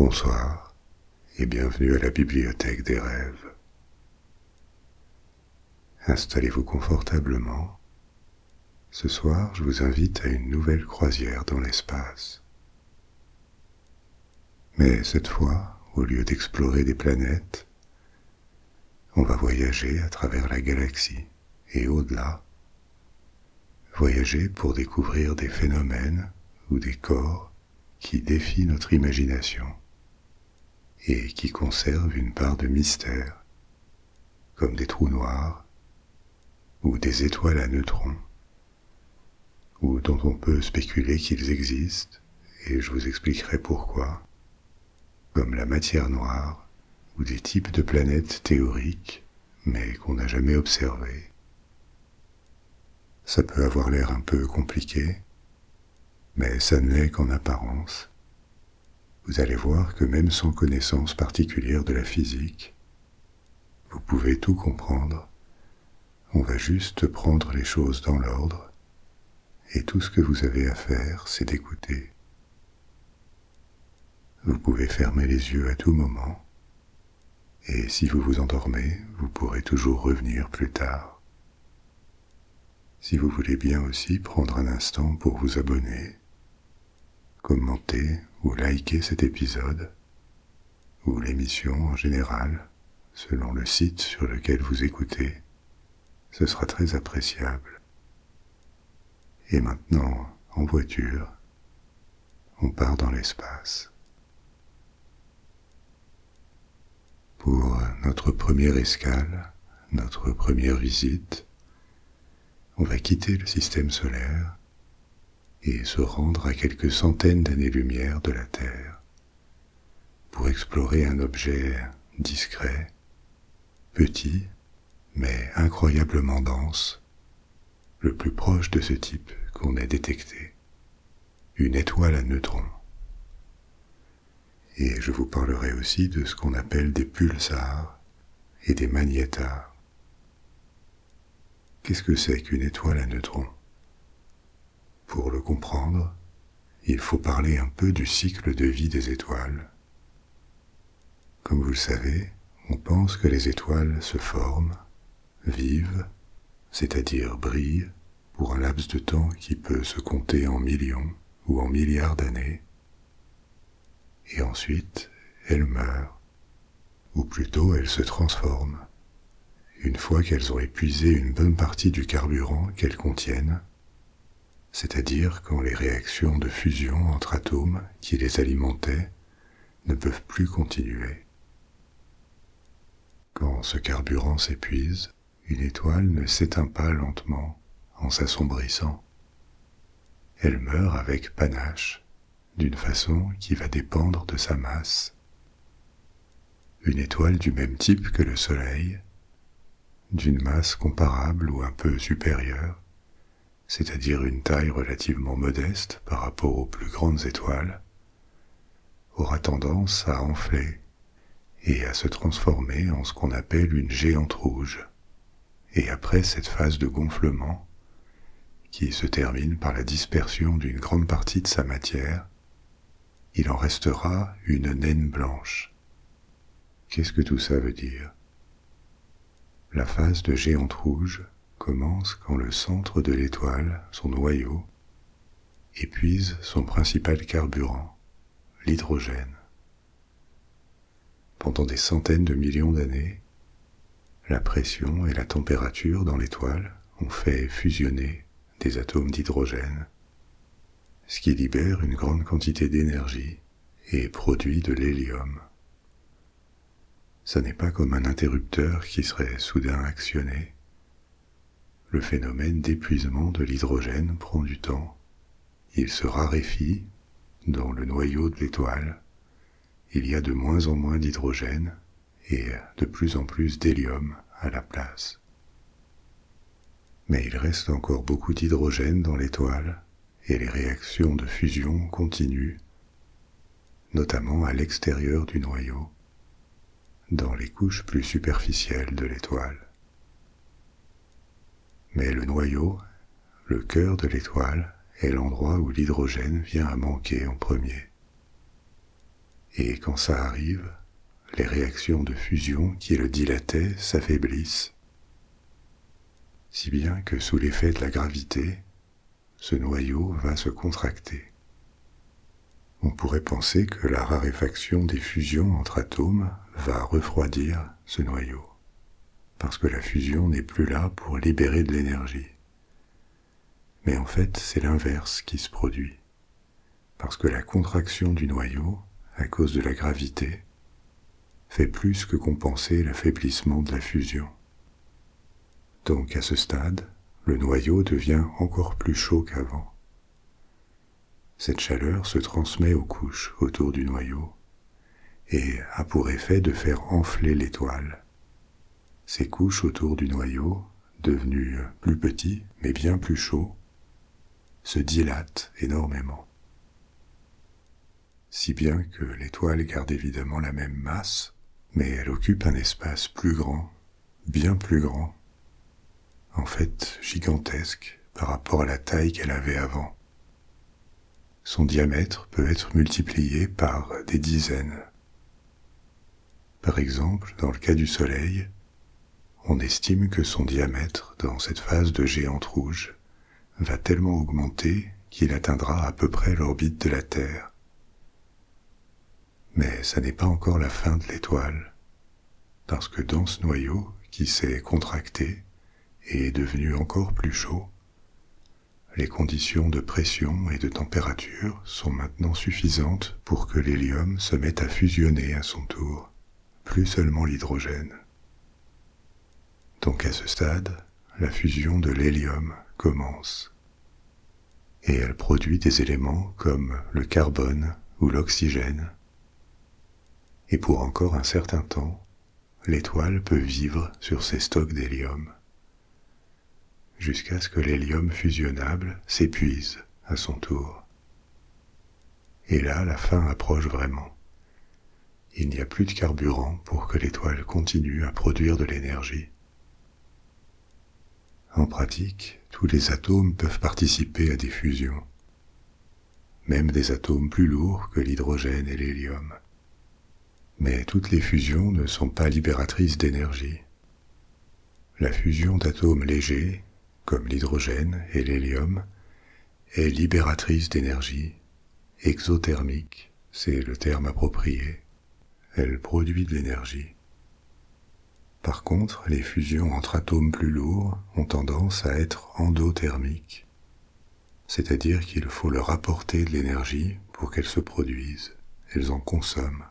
Bonsoir et bienvenue à la bibliothèque des rêves. Installez-vous confortablement. Ce soir, je vous invite à une nouvelle croisière dans l'espace. Mais cette fois, au lieu d'explorer des planètes, on va voyager à travers la galaxie et au-delà. Voyager pour découvrir des phénomènes ou des corps qui défient notre imagination et qui conservent une part de mystère, comme des trous noirs ou des étoiles à neutrons, ou dont on peut spéculer qu'ils existent, et je vous expliquerai pourquoi, comme la matière noire ou des types de planètes théoriques, mais qu'on n'a jamais observées. Ça peut avoir l'air un peu compliqué, mais ça ne l'est qu'en apparence. Vous allez voir que même sans connaissance particulière de la physique, vous pouvez tout comprendre. On va juste prendre les choses dans l'ordre, et tout ce que vous avez à faire, c'est d'écouter. Vous pouvez fermer les yeux à tout moment, et si vous vous endormez, vous pourrez toujours revenir plus tard. Si vous voulez bien aussi prendre un instant pour vous abonner, commenter ou liker cet épisode, ou l'émission en général, selon le site sur lequel vous écoutez, ce sera très appréciable. Et maintenant, en voiture, on part dans l'espace. Pour notre première escale, notre première visite, on va quitter le système solaire et se rendre à quelques centaines d'années-lumière de la Terre pour explorer un objet discret, petit, mais incroyablement dense, le plus proche de ce type qu'on ait détecté, une étoile à neutrons. Et je vous parlerai aussi de ce qu'on appelle des pulsars et des magnétars. Qu'est-ce que c'est qu'une étoile à neutrons ? Pour le comprendre, il faut parler un peu du cycle de vie des étoiles. Comme vous le savez, on pense que les étoiles se forment, vivent, c'est-à-dire brillent, pour un laps de temps qui peut se compter en millions ou en milliards d'années, et ensuite elles meurent, ou plutôt elles se transforment, une fois qu'elles ont épuisé une bonne partie du carburant qu'elles contiennent, c'est-à-dire quand les réactions de fusion entre atomes qui les alimentaient ne peuvent plus continuer. Quand ce carburant s'épuise, une étoile ne s'éteint pas lentement en s'assombrissant. Elle meurt avec panache, d'une façon qui va dépendre de sa masse. Une étoile du même type que le Soleil, d'une masse comparable ou un peu supérieure, c'est-à-dire une taille relativement modeste par rapport aux plus grandes étoiles, aura tendance à enfler et à se transformer en ce qu'on appelle une géante rouge. Et après cette phase de gonflement, qui se termine par la dispersion d'une grande partie de sa matière, il en restera une naine blanche. Qu'est-ce que tout ça veut dire ? La phase de géante rouge commence quand le centre de l'étoile, son noyau, épuise son principal carburant, l'hydrogène. Pendant des centaines de millions d'années, la pression et la température dans l'étoile ont fait fusionner des atomes d'hydrogène, ce qui libère une grande quantité d'énergie et produit de l'hélium. Ça n'est pas comme un interrupteur qui serait soudain actionné. Le phénomène d'épuisement de l'hydrogène prend du temps. Il se raréfie dans le noyau de l'étoile. Il y a de moins en moins d'hydrogène et de plus en plus d'hélium à la place. Mais il reste encore beaucoup d'hydrogène dans l'étoile et les réactions de fusion continuent, notamment à l'extérieur du noyau, dans les couches plus superficielles de l'étoile. Mais le noyau, le cœur de l'étoile, est l'endroit où l'hydrogène vient à manquer en premier. et quand ça arrive, les réactions de fusion qui le dilataient s'affaiblissent, si bien que sous l'effet de la gravité, ce noyau va se contracter. On pourrait penser que la raréfaction des fusions entre atomes va refroidir ce noyau, parce que la fusion n'est plus là pour libérer de l'énergie. Mais en fait, c'est l'inverse qui se produit, parce que la contraction du noyau, à cause de la gravité, fait plus que compenser l'affaiblissement de la fusion. Donc à ce stade, le noyau devient encore plus chaud qu'avant. Cette chaleur se transmet aux couches autour du noyau et a pour effet de faire enfler l'étoile. Ces couches autour du noyau, devenues plus petits mais bien plus chauds, se dilatent énormément. Si bien que l'étoile garde évidemment la même masse, mais elle occupe un espace plus grand, bien plus grand, en fait gigantesque par rapport à la taille qu'elle avait avant. Son diamètre peut être multiplié par des dizaines. Par exemple, dans le cas du Soleil, on estime que son diamètre dans cette phase de géante rouge va tellement augmenter qu'il atteindra à peu près l'orbite de la Terre. Mais ça n'est pas encore la fin de l'étoile, parce que dans ce noyau qui s'est contracté et est devenu encore plus chaud, les conditions de pression et de température sont maintenant suffisantes pour que l'hélium se mette à fusionner à son tour, plus seulement l'hydrogène. Donc à ce stade, la fusion de l'hélium commence, et elle produit des éléments comme le carbone ou l'oxygène. Et pour encore un certain temps, l'étoile peut vivre sur ses stocks d'hélium, jusqu'à ce que l'hélium fusionnable s'épuise à son tour. Et là, la fin approche vraiment. Il n'y a plus de carburant pour que l'étoile continue à produire de l'énergie. En pratique, tous les atomes peuvent participer à des fusions, même des atomes plus lourds que l'hydrogène et l'hélium. Mais toutes les fusions ne sont pas libératrices d'énergie. La fusion d'atomes légers, comme l'hydrogène et l'hélium, est libératrice d'énergie, exothermique, c'est le terme approprié. Elle produit de l'énergie. Par contre, les fusions entre atomes plus lourds ont tendance à être endothermiques, c'est-à-dire qu'il faut leur apporter de l'énergie pour qu'elles se produisent, elles en consomment.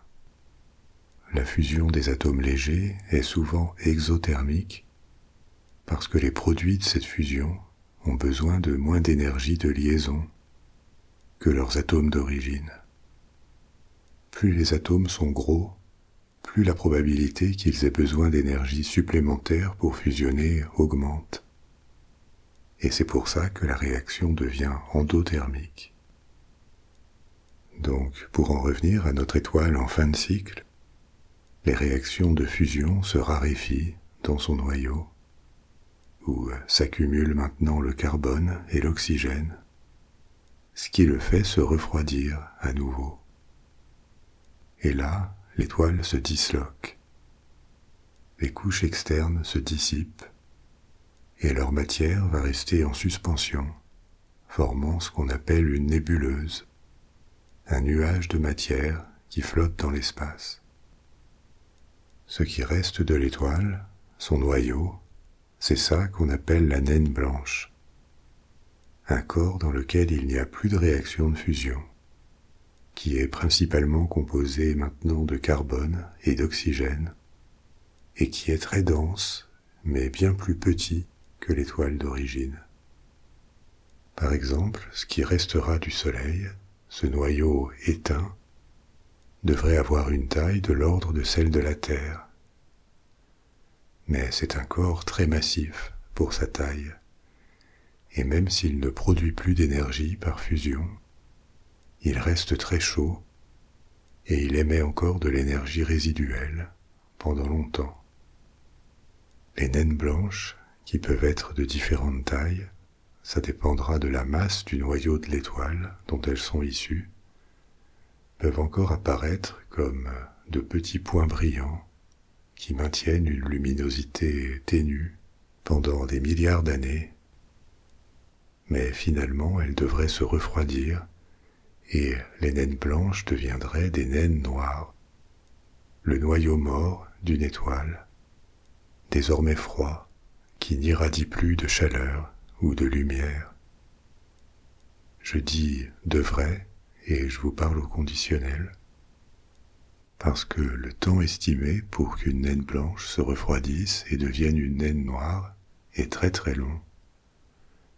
La fusion des atomes légers est souvent exothermique parce que les produits de cette fusion ont besoin de moins d'énergie de liaison que leurs atomes d'origine. Plus les atomes sont gros, plus la probabilité qu'ils aient besoin d'énergie supplémentaire pour fusionner augmente. Et c'est pour ça que la réaction devient endothermique. Donc, pour en revenir à notre étoile en fin de cycle, les réactions de fusion se raréfient dans son noyau, où s'accumulent maintenant le carbone et l'oxygène, ce qui le fait se refroidir à nouveau. Et là, l'étoile se disloque. Les couches externes se dissipent, et leur matière va rester en suspension, formant ce qu'on appelle une nébuleuse, un nuage de matière qui flotte dans l'espace. Ce qui reste de l'étoile, son noyau, c'est ça qu'on appelle la naine blanche, un corps dans lequel il n'y a plus de réaction de fusion, qui est principalement composé maintenant de carbone et d'oxygène, et qui est très dense, mais bien plus petit que l'étoile d'origine. Par exemple, ce qui restera du Soleil, ce noyau éteint, devrait avoir une taille de l'ordre de celle de la Terre. Mais c'est un corps très massif pour sa taille, et même s'il ne produit plus d'énergie par fusion, il reste très chaud et il émet encore de l'énergie résiduelle pendant longtemps. Les naines blanches, qui peuvent être de différentes tailles, ça dépendra de la masse du noyau de l'étoile dont elles sont issues, peuvent peuvent encore apparaître comme de petits points brillants qui maintiennent une luminosité ténue pendant des milliards d'années, mais finalement elles devraient se refroidir et les naines blanches deviendraient des naines noires, le noyau mort d'une étoile, désormais froid, qui n'irradie plus de chaleur ou de lumière. Je dis devrait et je vous parle au conditionnel, parce que le temps estimé pour qu'une naine blanche se refroidisse et devienne une naine noire est très très long,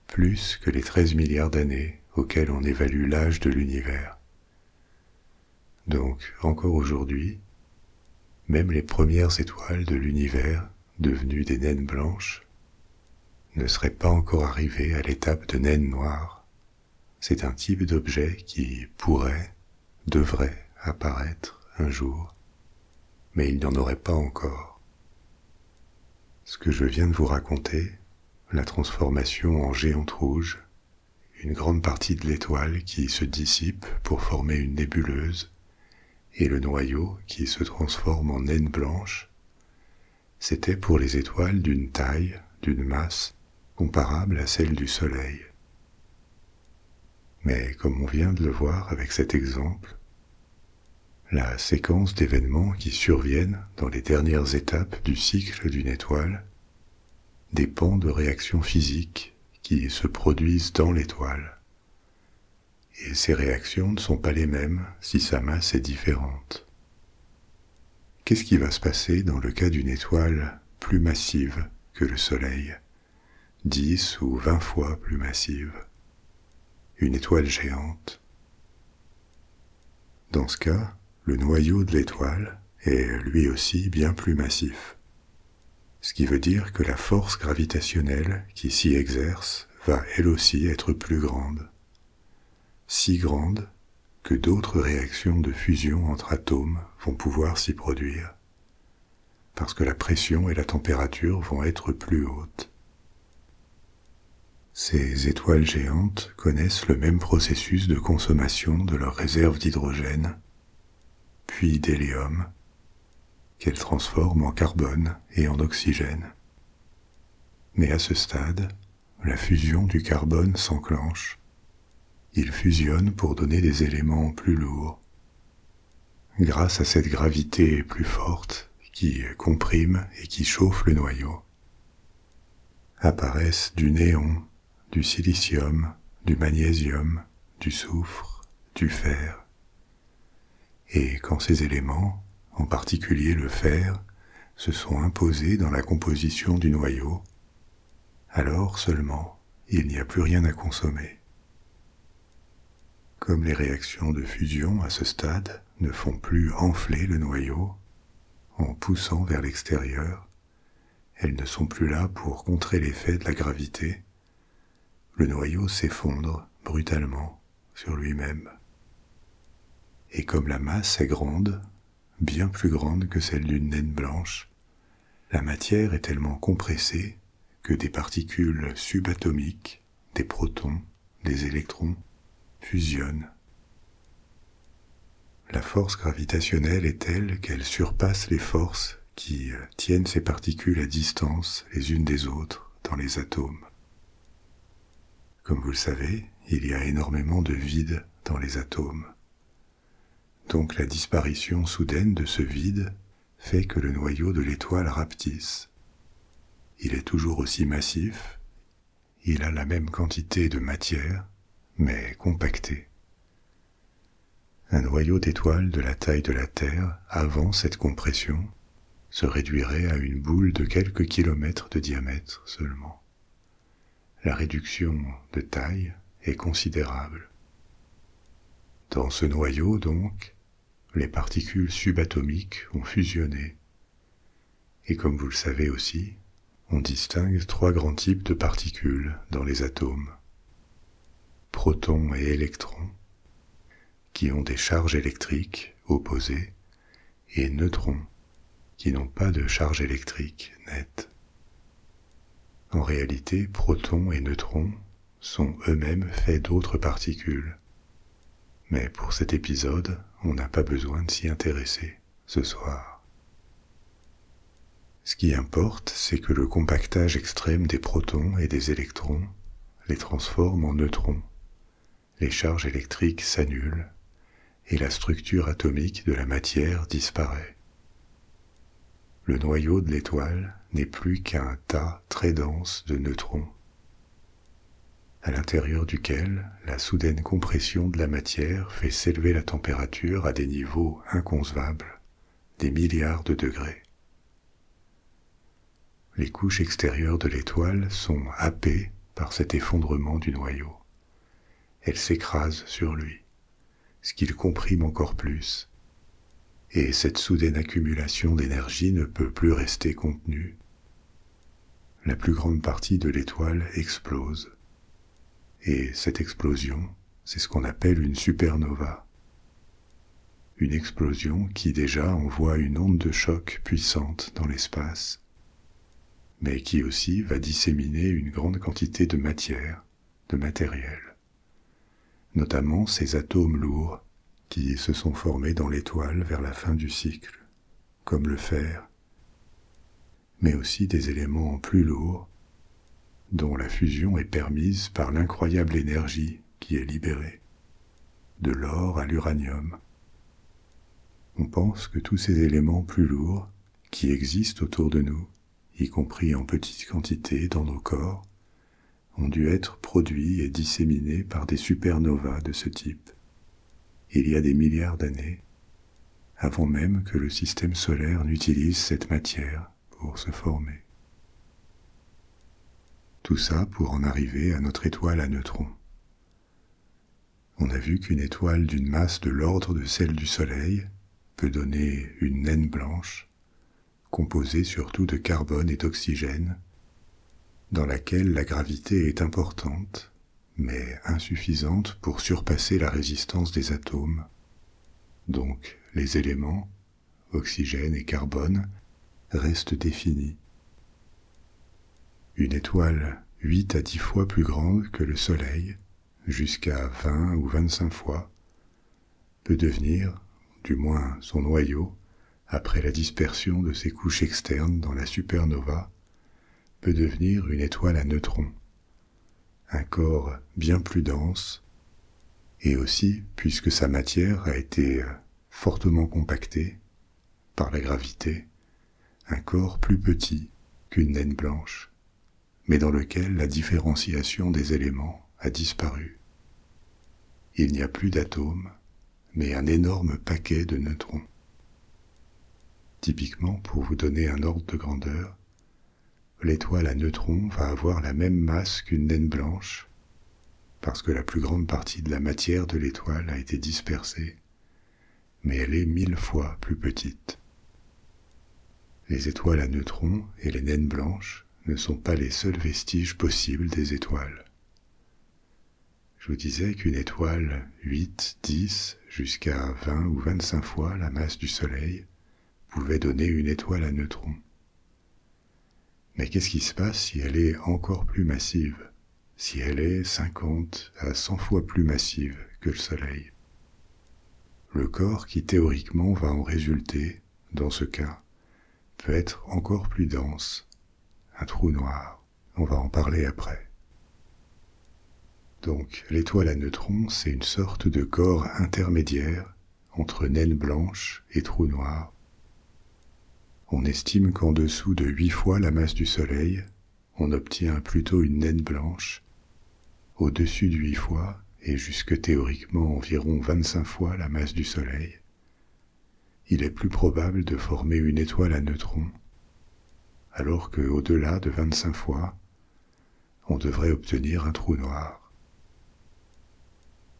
plus que les 13 milliards d'années auxquelles on évalue l'âge de l'univers. Donc, encore aujourd'hui, même les premières étoiles de l'univers, devenues des naines blanches, ne seraient pas encore arrivées à l'étape de naine noire. C'est un type d'objet qui pourrait, devrait apparaître un jour, mais il n'y en aurait pas encore. Ce que je viens de vous raconter, la transformation en géante rouge, une grande partie de l'étoile qui se dissipe pour former une nébuleuse, et le noyau qui se transforme en naine blanche, c'était pour les étoiles d'une taille, d'une masse, comparable à celle du Soleil. Mais comme on vient de le voir avec cet exemple, la séquence d'événements qui surviennent dans les dernières étapes du cycle d'une étoile dépend de réactions physiques qui se produisent dans l'étoile. Et ces réactions ne sont pas les mêmes si sa masse est différente. Qu'est-ce qui va se passer dans le cas d'une étoile plus massive que le Soleil, 10 ou 20 fois plus massive, une étoile géante? Dans ce cas, le noyau de l'étoile est lui aussi bien plus massif, ce qui veut dire que la force gravitationnelle qui s'y exerce va elle aussi être plus grande, si grande que d'autres réactions de fusion entre atomes vont pouvoir s'y produire, parce que la pression et la température vont être plus hautes. Ces étoiles géantes connaissent le même processus de consommation de leurs réserves d'hydrogène, puis d'hélium, qu'elles transforment en carbone et en oxygène. Mais à ce stade, la fusion du carbone s'enclenche. Il fusionne pour donner des éléments plus lourds. Grâce à cette gravité plus forte qui comprime et qui chauffe le noyau, apparaissent du néon, du silicium, du magnésium, du soufre, du fer. Et quand ces éléments, en particulier le fer, se sont imposés dans la composition du noyau, alors seulement il n'y a plus rien à consommer. Comme les réactions de fusion à ce stade ne font plus enfler le noyau, en poussant vers l'extérieur, elles ne sont plus là pour contrer l'effet de la gravité, le noyau s'effondre brutalement sur lui-même. Et comme la masse est grande, bien plus grande que celle d'une naine blanche, la matière est tellement compressée que des particules subatomiques, des protons, des électrons, fusionnent. La force gravitationnelle est telle qu'elle surpasse les forces qui tiennent ces particules à distance les unes des autres dans les atomes. Comme vous le savez, il y a énormément de vide dans les atomes. Donc la disparition soudaine de ce vide fait que le noyau de l'étoile rapetisse. Il est toujours aussi massif, il a la même quantité de matière, mais compacté. Un noyau d'étoile de la taille de la Terre, avant cette compression, se réduirait à une boule de quelques kilomètres de diamètre seulement. La réduction de taille est considérable. Dans ce noyau, donc, les particules subatomiques ont fusionné. Et comme vous le savez aussi, on distingue 3 grands types de particules dans les atomes. Protons et électrons, qui ont des charges électriques opposées, et neutrons, qui n'ont pas de charge électrique nette. En réalité, protons et neutrons sont eux-mêmes faits d'autres particules. Mais pour cet épisode, on n'a pas besoin de s'y intéresser ce soir. Ce qui importe, c'est que le compactage extrême des protons et des électrons les transforme en neutrons. Les charges électriques s'annulent et la structure atomique de la matière disparaît. Le noyau de l'étoile n'est plus qu'un tas très dense de neutrons, à l'intérieur duquel la soudaine compression de la matière fait s'élever la température à des niveaux inconcevables, des milliards de degrés. Les couches extérieures de l'étoile sont happées par cet effondrement du noyau. Elles s'écrasent sur lui, ce qui le comprime encore plus, et cette soudaine accumulation d'énergie ne peut plus rester contenue. La plus grande partie de l'étoile explose, et cette explosion, c'est ce qu'on appelle une supernova. Une explosion qui déjà envoie une onde de choc puissante dans l'espace, mais qui aussi va disséminer une grande quantité de matière, de matériel, notamment ces atomes lourds qui se sont formés dans l'étoile vers la fin du cycle, comme le fer, mais aussi des éléments plus lourds, dont la fusion est permise par l'incroyable énergie qui est libérée, de l'or à l'uranium. On pense que tous ces éléments plus lourds, qui existent autour de nous, y compris en petite quantité dans nos corps, ont dû être produits et disséminés par des supernovas de ce type, il y a des milliards d'années, avant même que le système solaire n'utilise cette matière pour se former. Tout ça pour en arriver à notre étoile à neutrons. On a vu qu'une étoile d'une masse de l'ordre de celle du Soleil peut donner une naine blanche, composée surtout de carbone et d'oxygène, dans laquelle la gravité est importante, mais insuffisante pour surpasser la résistance des atomes. Donc les éléments, oxygène et carbone, restent définis. Une étoile 8 à 10 fois plus grande que le Soleil, jusqu'à 20 ou 25 fois, peut devenir, du moins son noyau, après la dispersion de ses couches externes dans la supernova, peut devenir une étoile à neutrons, un corps bien plus dense, et aussi, puisque sa matière a été fortement compactée par la gravité, un corps plus petit qu'une naine blanche, mais dans lequel la différenciation des éléments a disparu. Il n'y a plus d'atomes, mais un énorme paquet de neutrons. Typiquement, pour vous donner un ordre de grandeur, l'étoile à neutrons va avoir la même masse qu'une naine blanche, parce que la plus grande partie de la matière de l'étoile a été dispersée, mais elle est 1000 fois plus petite. Les étoiles à neutrons et les naines blanches ne sont pas les seuls vestiges possibles des étoiles. Je vous disais qu'une étoile 8, 10, jusqu'à 20 ou 25 fois la masse du Soleil pouvait donner une étoile à neutrons. Mais qu'est-ce qui se passe si elle est encore plus massive, si elle est 50 à 100 fois plus massive que le Soleil? Le corps qui théoriquement va en résulter, dans ce cas, peut être encore plus dense, un trou noir. On va en parler après. Donc, l'étoile à neutrons, c'est une sorte de corps intermédiaire entre naine blanche et trou noir. On estime qu'en dessous de 8 fois la masse du Soleil, on obtient plutôt une naine blanche. Au-dessus de 8 fois, et jusque théoriquement environ 25 fois la masse du Soleil, il est plus probable de former une étoile à neutrons, alors qu'au-delà de 25 fois, on devrait obtenir un trou noir.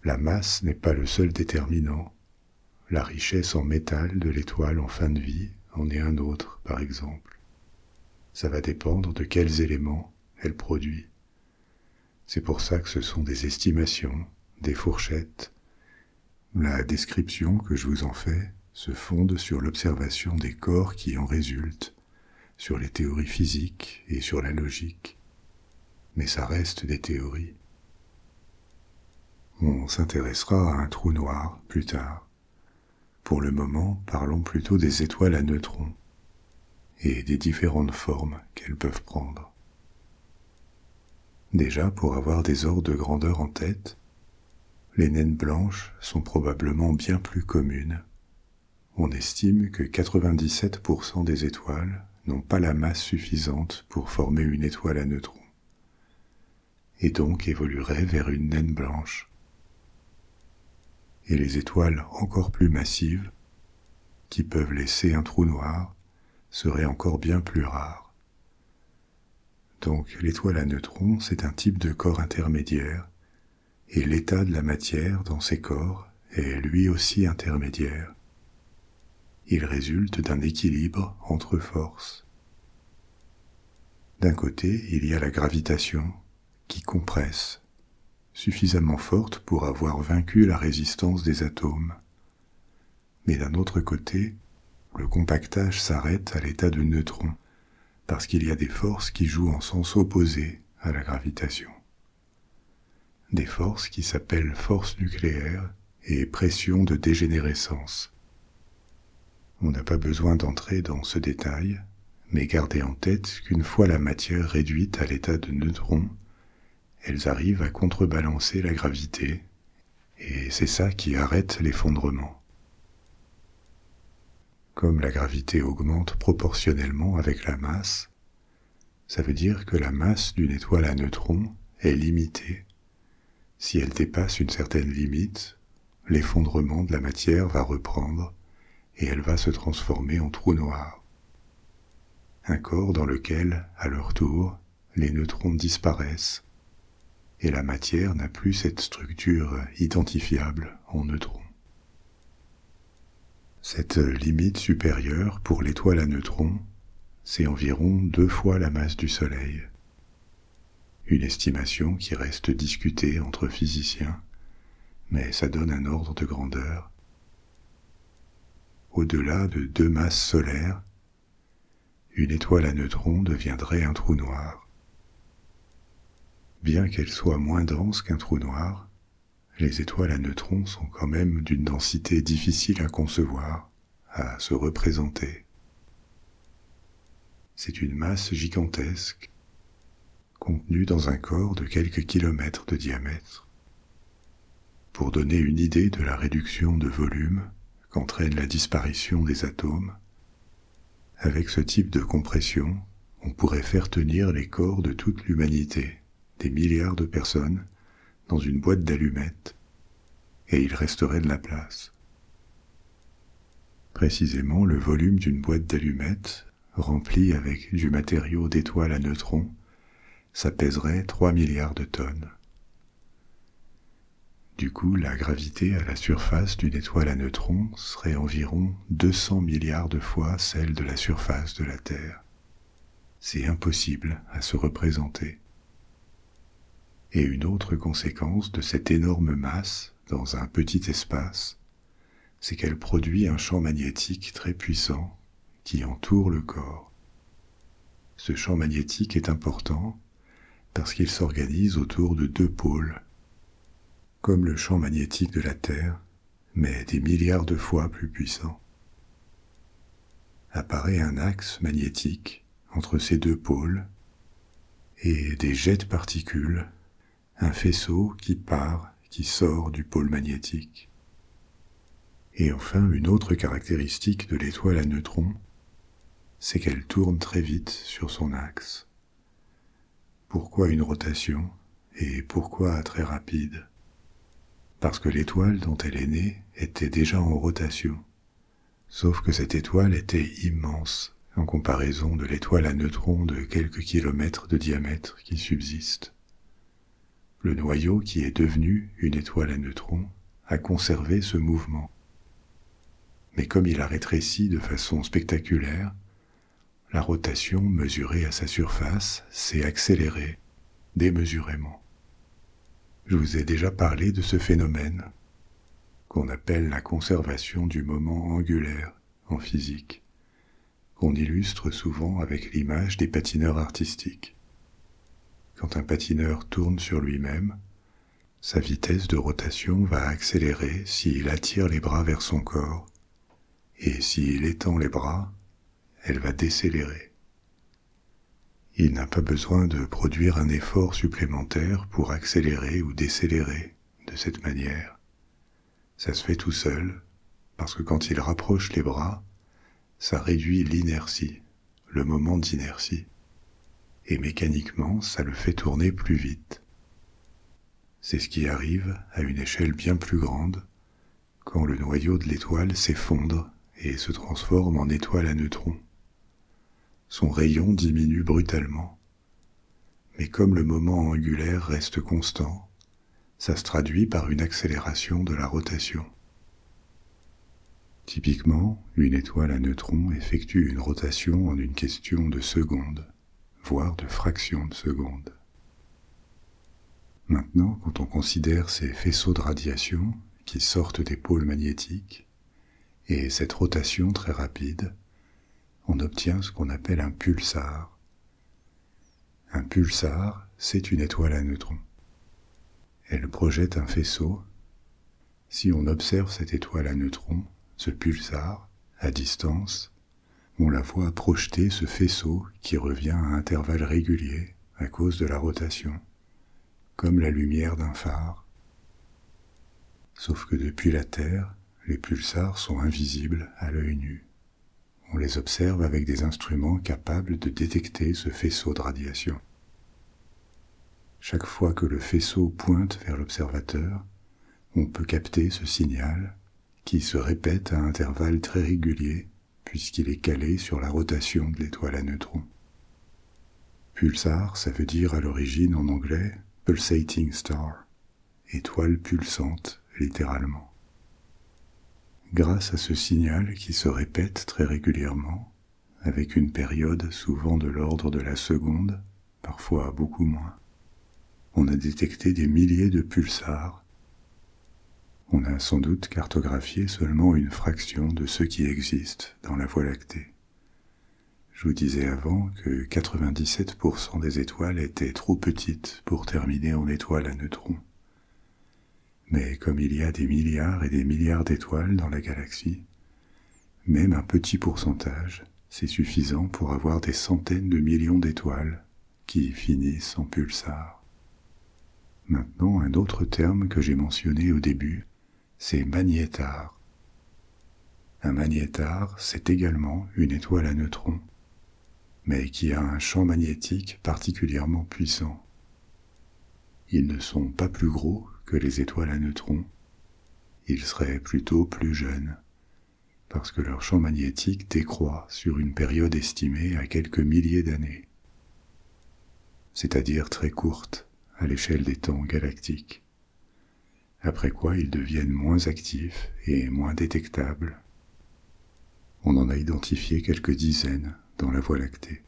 La masse n'est pas le seul déterminant. La richesse en métal de l'étoile en fin de vie en est un autre, par exemple. Ça va dépendre de quels éléments elle produit. C'est pour ça que ce sont des estimations, des fourchettes. La description que je vous en fais se fonde sur l'observation des corps qui en résultent, sur les théories physiques et sur la logique. Mais ça reste des théories. On s'intéressera à un trou noir plus tard, pour le moment, parlons plutôt des étoiles à neutrons et des différentes formes qu'elles peuvent prendre. Déjà, pour avoir des ordres de grandeur en tête, les naines blanches sont probablement bien plus communes. On estime que 97% des étoiles n'ont pas la masse suffisante pour former une étoile à neutrons, et donc évolueraient vers une naine blanche. Et les étoiles encore plus massives, qui peuvent laisser un trou noir, seraient encore bien plus rares. Donc l'étoile à neutrons, c'est un type de corps intermédiaire, et l'état de la matière dans ces corps est lui aussi intermédiaire. Il résulte d'un équilibre entre forces. D'un côté, il y a la gravitation, qui compresse, suffisamment forte pour avoir vaincu la résistance des atomes. Mais d'un autre côté, le compactage s'arrête à l'état de neutron, parce qu'il y a des forces qui jouent en sens opposé à la gravitation. Des forces qui s'appellent force nucléaire et pression de dégénérescence. On n'a pas besoin d'entrer dans ce détail, mais gardez en tête qu'une fois la matière réduite à l'état de neutron, elles arrivent à contrebalancer la gravité, et c'est ça qui arrête l'effondrement. Comme la gravité augmente proportionnellement avec la masse, ça veut dire que la masse d'une étoile à neutrons est limitée. Si elle dépasse une certaine limite, l'effondrement de la matière va reprendre et elle va se transformer en trou noir. Un corps dans lequel, à leur tour, les neutrons disparaissent et la matière n'a plus cette structure identifiable en neutrons. Cette limite supérieure pour l'étoile à neutrons, c'est environ 2 fois la masse du Soleil. Une estimation qui reste discutée entre physiciens, mais ça donne un ordre de grandeur. Au-delà de 2 masses solaires, une étoile à neutrons deviendrait un trou noir. Bien qu'elle soit moins dense qu'un trou noir, les étoiles à neutrons sont quand même d'une densité difficile à concevoir, à se représenter. C'est une masse gigantesque, contenue dans un corps de quelques kilomètres de diamètre. Pour donner une idée de la réduction de volume qu'entraîne la disparition des atomes, avec ce type de compression, on pourrait faire tenir les corps de toute l'humanité, des milliards de personnes, dans une boîte d'allumettes, et il resterait de la place. Précisément, le volume d'une boîte d'allumettes, remplie avec du matériau d'étoiles à neutrons, ça pèserait 3 milliards de tonnes. Du coup, la gravité à la surface d'une étoile à neutrons serait environ 200 milliards de fois celle de la surface de la Terre. C'est impossible à se représenter. Et une autre conséquence de cette énorme masse dans un petit espace, c'est qu'elle produit un champ magnétique très puissant qui entoure le corps. Ce champ magnétique est important parce qu'il s'organise autour de 2 pôles, comme le champ magnétique de la Terre, mais des milliards de fois plus puissant. Apparaît un axe magnétique entre ces 2 pôles et des jets de particules, un faisceau qui sort du pôle magnétique. Et enfin, une autre caractéristique de l'étoile à neutrons, c'est qu'elle tourne très vite sur son axe. Pourquoi une rotation et pourquoi très rapide? Parce que l'étoile dont elle est née était déjà en rotation, sauf que cette étoile était immense en comparaison de l'étoile à neutrons de quelques kilomètres de diamètre qui subsiste. Le noyau qui est devenu une étoile à neutrons a conservé ce mouvement. Mais comme il a rétréci de façon spectaculaire, la rotation mesurée à sa surface s'est accélérée démesurément. Je vous ai déjà parlé de ce phénomène qu'on appelle la conservation du moment angulaire en physique, qu'on illustre souvent avec l'image des patineurs artistiques. Quand un patineur tourne sur lui-même, sa vitesse de rotation va accélérer s'il attire les bras vers son corps et s'il étend les bras, elle va décélérer. Il n'a pas besoin de produire un effort supplémentaire pour accélérer ou décélérer de cette manière. Ça se fait tout seul, parce que quand il rapproche les bras, ça réduit l'inertie, le moment d'inertie, et mécaniquement, ça le fait tourner plus vite. C'est ce qui arrive à une échelle bien plus grande, quand le noyau de l'étoile s'effondre et se transforme en étoile à neutrons. Son rayon diminue brutalement, mais comme le moment angulaire reste constant, ça se traduit par une accélération de la rotation. Typiquement, une étoile à neutrons effectue une rotation en une question de secondes, voire de fractions de secondes. Maintenant, quand on considère ces faisceaux de radiation qui sortent des pôles magnétiques, et cette rotation très rapide, on obtient ce qu'on appelle un pulsar. Un pulsar, c'est une étoile à neutrons. Elle projette un faisceau. Si on observe cette étoile à neutrons, ce pulsar, à distance, on la voit projeter ce faisceau qui revient à intervalles réguliers à cause de la rotation, comme la lumière d'un phare. Sauf que depuis la Terre, les pulsars sont invisibles à l'œil nu. On les observe avec des instruments capables de détecter ce faisceau de radiation. Chaque fois que le faisceau pointe vers l'observateur, on peut capter ce signal qui se répète à intervalles très réguliers puisqu'il est calé sur la rotation de l'étoile à neutrons. Pulsar, ça veut dire à l'origine en anglais « pulsating star », étoile pulsante, littéralement. Grâce à ce signal qui se répète très régulièrement, avec une période souvent de l'ordre de la seconde, parfois beaucoup moins, on a détecté des milliers de pulsars. On a sans doute cartographié seulement une fraction de ceux qui existent dans la Voie lactée. Je vous disais avant que 97% des étoiles étaient trop petites pour terminer en étoiles à neutrons. Mais comme il y a des milliards et des milliards d'étoiles dans la galaxie, même un petit pourcentage, c'est suffisant pour avoir des centaines de millions d'étoiles qui finissent en pulsars. Maintenant, un autre terme que j'ai mentionné au début, c'est magnétar. Un magnétar, c'est également une étoile à neutrons, mais qui a un champ magnétique particulièrement puissant. Ils ne sont pas plus gros que les étoiles à neutrons, ils seraient plutôt plus jeunes, parce que leur champ magnétique décroît sur une période estimée à quelques milliers d'années, c'est-à-dire très courte à l'échelle des temps galactiques, après quoi ils deviennent moins actifs et moins détectables. On en a identifié quelques dizaines dans la Voie lactée,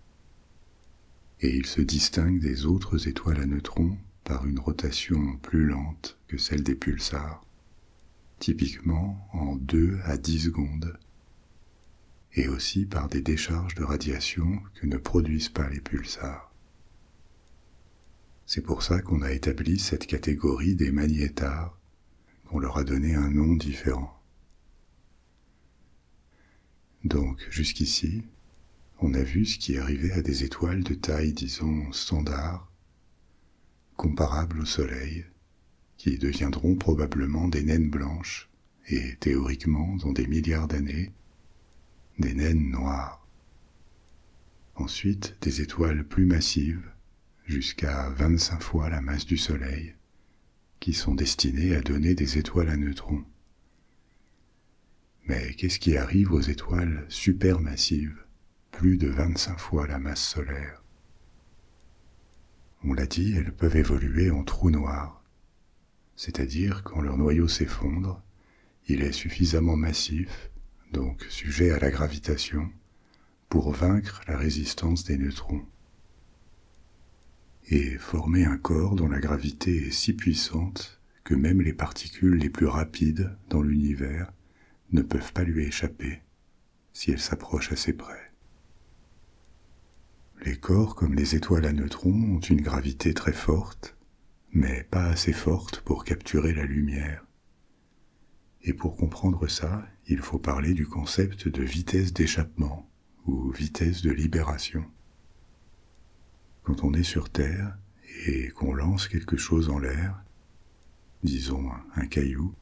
et ils se distinguent des autres étoiles à neutrons par une rotation plus lente que celle des pulsars, typiquement en 2 à 10 secondes, et aussi par des décharges de radiation que ne produisent pas les pulsars. C'est pour ça qu'on a établi cette catégorie des magnétars, qu'on leur a donné un nom différent. Donc, jusqu'ici, on a vu ce qui arrivait à des étoiles de taille, disons, standard, comparables au Soleil, qui deviendront probablement des naines blanches, et théoriquement, dans des milliards d'années, des naines noires. Ensuite, des étoiles plus massives, jusqu'à 25 fois la masse du Soleil, qui sont destinées à donner des étoiles à neutrons. Mais qu'est-ce qui arrive aux étoiles supermassives, plus de 25 fois la masse solaire? On l'a dit, elles peuvent évoluer en trous noirs, c'est-à-dire quand leur noyau s'effondre, il est suffisamment massif, donc sujet à la gravitation, pour vaincre la résistance des neutrons, et former un corps dont la gravité est si puissante que même les particules les plus rapides dans l'univers ne peuvent pas lui échapper si elles s'approchent assez près. Les corps, comme les étoiles à neutrons, ont une gravité très forte, mais pas assez forte pour capturer la lumière. Et pour comprendre ça, il faut parler du concept de vitesse d'échappement ou vitesse de libération. Quand on est sur Terre et qu'on lance quelque chose en l'air, disons un caillou,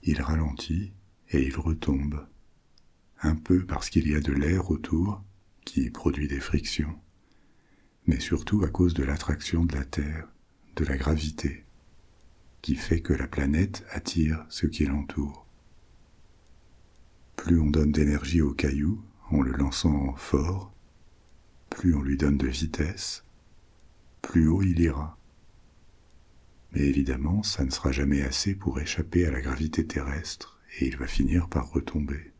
il ralentit et il retombe, un peu parce qu'il y a de l'air autour qui produit des frictions, mais surtout à cause de l'attraction de la Terre, de la gravité, qui fait que la planète attire ce qui l'entoure. Plus on donne d'énergie au caillou en le lançant fort, plus on lui donne de vitesse, plus haut il ira. Mais évidemment, ça ne sera jamais assez pour échapper à la gravité terrestre et il va finir par retomber.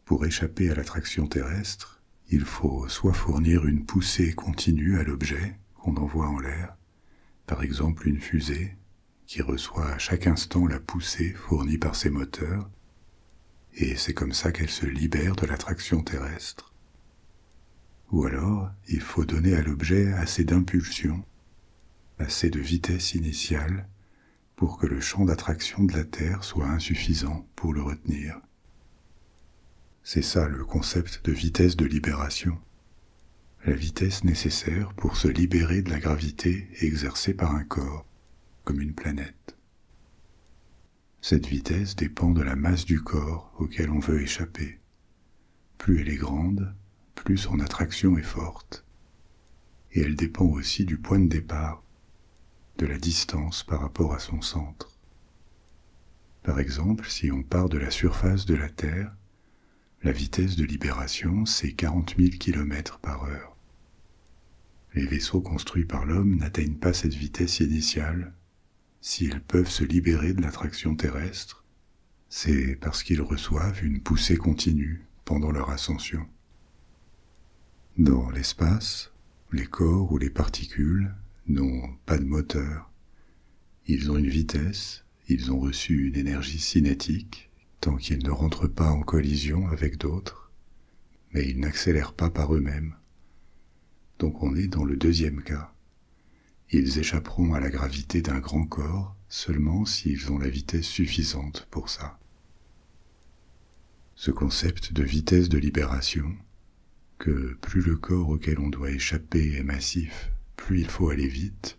Pour échapper à l'attraction terrestre, il faut soit fournir une poussée continue à l'objet qu'on envoie en l'air, par exemple une fusée qui reçoit à chaque instant la poussée fournie par ses moteurs, et c'est comme ça qu'elle se libère de l'attraction terrestre. Ou alors, il faut donner à l'objet assez d'impulsion, assez de vitesse initiale, pour que le champ d'attraction de la Terre soit insuffisant pour le retenir. C'est ça le concept de vitesse de libération, la vitesse nécessaire pour se libérer de la gravité exercée par un corps, comme une planète. Cette vitesse dépend de la masse du corps auquel on veut échapper. Plus elle est grande, plus son attraction est forte. Et elle dépend aussi du point de départ, de la distance par rapport à son centre. Par exemple, si on part de la surface de la Terre, la vitesse de libération, c'est 40 000 km/h. Les vaisseaux construits par l'homme n'atteignent pas cette vitesse initiale. S'ils peuvent se libérer de l'attraction terrestre, c'est parce qu'ils reçoivent une poussée continue pendant leur ascension. Dans l'espace, les corps ou les particules n'ont pas de moteur. Ils ont une vitesse, ils ont reçu une énergie cinétique, tant qu'ils ne rentrent pas en collision avec d'autres, mais ils n'accélèrent pas par eux-mêmes. Donc on est dans le deuxième cas. Ils échapperont à la gravité d'un grand corps seulement s'ils ont la vitesse suffisante pour ça. Ce concept de vitesse de libération, que plus le corps auquel on doit échapper est massif, plus il faut aller vite,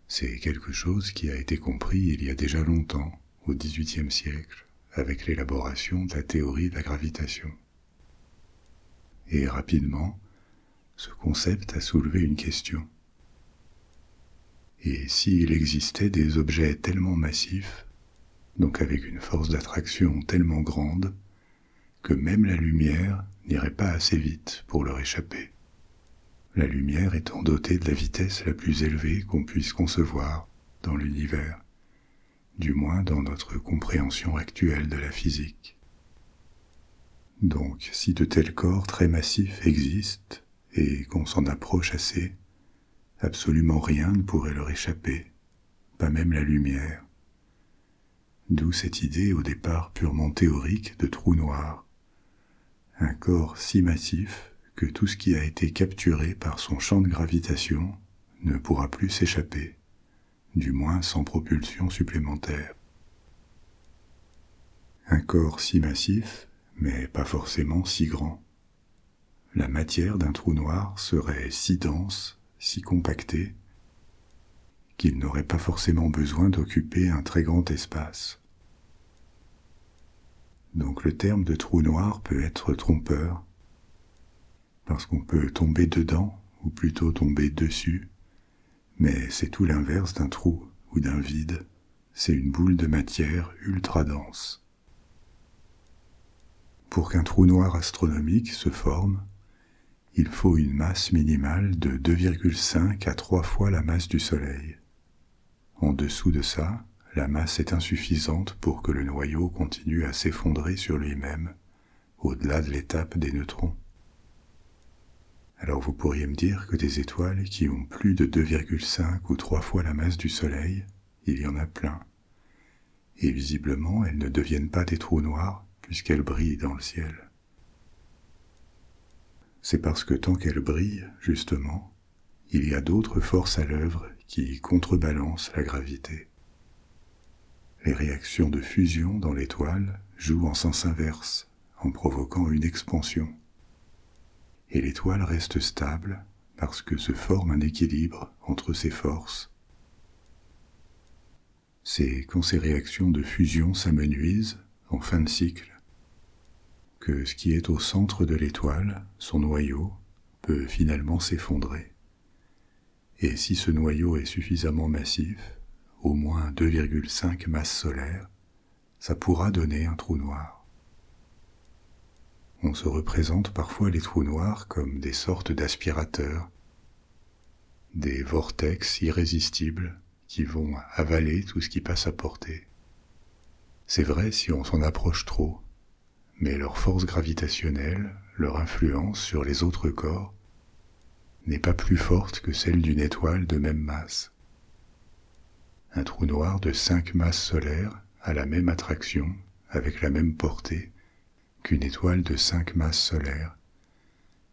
c'est quelque chose qui a été compris il y a déjà longtemps, au XVIIIe siècle, avec l'élaboration de la théorie de la gravitation. Et rapidement, ce concept a soulevé une question. Et s'il existait des objets tellement massifs, donc avec une force d'attraction tellement grande, que même la lumière n'irait pas assez vite pour leur échapper, la lumière étant dotée de la vitesse la plus élevée qu'on puisse concevoir dans l'univers, du moins dans notre compréhension actuelle de la physique. Donc, si de tels corps très massifs existent, et qu'on s'en approche assez, absolument rien ne pourrait leur échapper, pas même la lumière. D'où cette idée au départ purement théorique de trou noir, un corps si massif que tout ce qui a été capturé par son champ de gravitation ne pourra plus s'échapper, du moins sans propulsion supplémentaire. Un corps si massif, mais pas forcément si grand. La matière d'un trou noir serait si dense, si compactée, qu'il n'aurait pas forcément besoin d'occuper un très grand espace. Donc le terme de trou noir peut être trompeur, parce qu'on peut tomber dedans, ou plutôt tomber dessus, mais c'est tout l'inverse d'un trou ou d'un vide, c'est une boule de matière ultra dense. Pour qu'un trou noir astronomique se forme, il faut une masse minimale de 2,5 à 3 fois la masse du Soleil. En dessous de ça, la masse est insuffisante pour que le noyau continue à s'effondrer sur lui-même, au-delà de l'étape des neutrons. Alors vous pourriez me dire que des étoiles qui ont plus de 2,5 ou 3 fois la masse du Soleil, il y en a plein. Et visiblement, elles ne deviennent pas des trous noirs puisqu'elles brillent dans le ciel. C'est parce que tant qu'elles brillent, justement, il y a d'autres forces à l'œuvre qui contrebalancent la gravité. les réactions de fusion dans l'étoile jouent en sens inverse, en provoquant une expansion. Et l'étoile reste stable parce que se forme un équilibre entre ces forces. C'est quand ces réactions de fusion s'amenuisent, en fin de cycle, que ce qui est au centre de l'étoile, son noyau, peut finalement s'effondrer. Et si ce noyau est suffisamment massif, au moins 2,5 masses solaires, ça pourra donner un trou noir. On se représente parfois les trous noirs comme des sortes d'aspirateurs, des vortex irrésistibles qui vont avaler tout ce qui passe à portée. C'est vrai si on s'en approche trop, mais leur force gravitationnelle, leur influence sur les autres corps, n'est pas plus forte que celle d'une étoile de même masse. Un trou noir de 5 masses solaires a la même attraction, avec la même portée, qu'une étoile de 5 masses solaires.